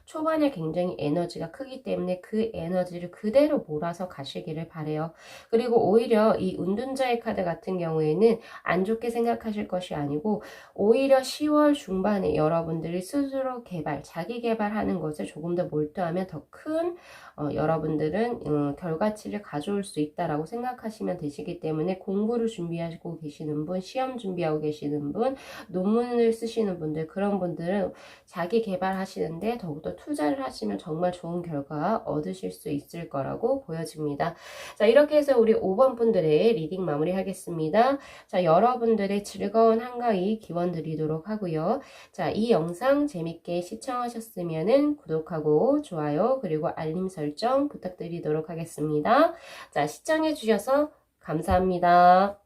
초반에 굉장히 에너지가 크기 때문에 그 에너지를 그대로 몰아서 가시기를 바래요. 그리고 오히려 이 운둔자의 카드 같은 경우에는 안 좋게 생각하실 것이 아니고 오히려 10월 중반에 여러분들이 스스로 자기 개발하는 것에 조금 더 몰두하면 더 큰 여러분들은 결과치를 가져올 수 있다라고 생각하시면 되시기 때문에 공부를 준비하고 계시는 분, 시험 준비하고 계시는 분, 논문을 쓰시는 분들 그런 분들은 자기 개발하시는데 더욱더 투자를 하시면 정말 좋은 결과 얻으실 수 있을 거라고 보여집니다. 자, 이렇게 해서 우리 5번 분들의 리딩 마무리하겠습니다. 자, 여러분들의 즐거운 한가위 기원 드리도록 하고요. 자, 이 영상 재밌게 시청하셨으면 구독하고 좋아요 그리고 알림 설정 부탁드리도록 하겠습니다. 자, 시청해 주셔서 감사합니다.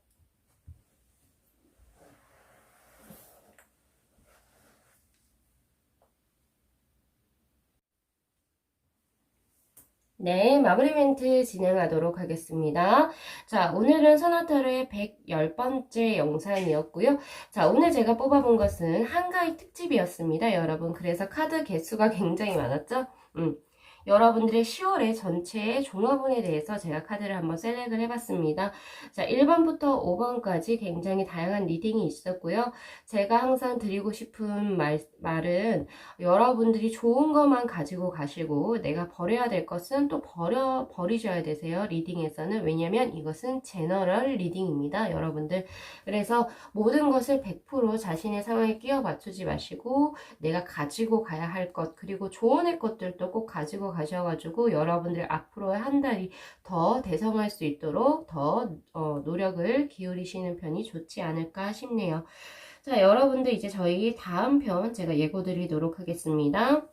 네, 마무리 멘트 진행하도록 하겠습니다. 자, 오늘은 소나타로의 110번째 영상이었고요. 자, 오늘 제가 뽑아본 것은 한가위 특집이었습니다, 여러분. 그래서 카드 개수가 굉장히 많았죠? 여러분들의 10월의 전체의 종합운에 대해서 제가 카드를 한번 셀렉을 해봤습니다. 자, 1번부터 5번까지 굉장히 다양한 리딩이 있었고요. 제가 항상 드리고 싶은 말은 여러분들이 좋은 것만 가지고 가시고 내가 버려야 될 것은 또 버리셔야 되세요. 리딩에서는. 왜냐면 이것은 제너럴 리딩입니다, 여러분들. 그래서 모든 것을 100% 자신의 상황에 끼워 맞추지 마시고 내가 가지고 가야 할 것, 그리고 조언의 것들도 꼭 가지고 가셔가지고 여러분들 앞으로의 한 달이 더 대성할 수 있도록 더 노력을 기울이시는 편이 좋지 않을까 싶네요. 자, 여러분들 이제 저희 다음 편 제가 예고 드리도록 하겠습니다.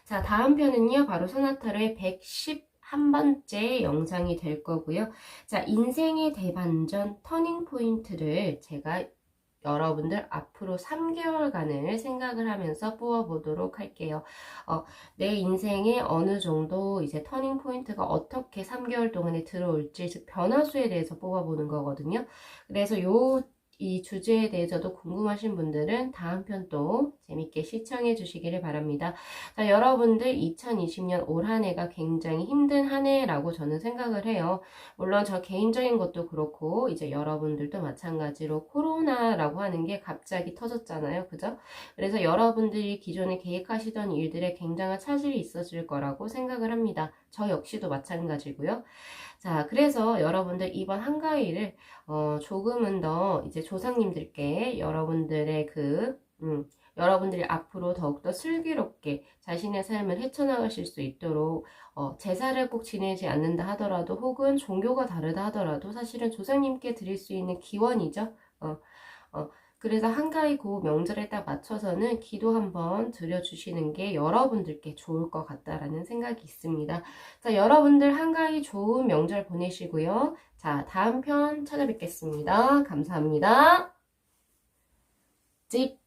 자, 다음 편은요 바로 소나타로의 한 번째 영상이 될 거고요. 자, 인생의 대반전 터닝 포인트를 제가 여러분들 앞으로 3개월간을 생각을 하면서 뽑아보도록 할게요. 내 인생에 어느 정도 이제 터닝 포인트가 어떻게 3개월 동안에 들어올지, 즉 변화수에 대해서 뽑아보는 거거든요. 그래서 이 주제에 대해서도 궁금하신 분들은 다음 편 또 재밌게 시청해 주시기를 바랍니다. 자, 여러분들 2020년 올 한 해가 굉장히 힘든 한 해라고 저는 생각을 해요. 물론 저 개인적인 것도 그렇고 이제 여러분들도 마찬가지로 코로나라고 하는 게 갑자기 터졌잖아요. 그죠? 그래서 여러분들이 기존에 계획하시던 일들에 굉장한 차질이 있었을 거라고 생각을 합니다. 저 역시도 마찬가지고요. 자, 그래서 여러분들 이번 한가위를 조금은 더 이제 조상님들께 여러분들의 여러분들이 앞으로 더욱더 슬기롭게 자신의 삶을 헤쳐나가실 수 있도록 제사를 꼭 지내지 않는다 하더라도 혹은 종교가 다르다 하더라도 사실은 조상님께 드릴 수 있는 기원이죠. 그래서 한가위 그 명절에 딱 맞춰서는 기도 한번 드려주시는 게 여러분들께 좋을 것 같다라는 생각이 있습니다. 자, 여러분들 한가위 좋은 명절 보내시고요. 자, 다음 편 찾아뵙겠습니다. 감사합니다. 집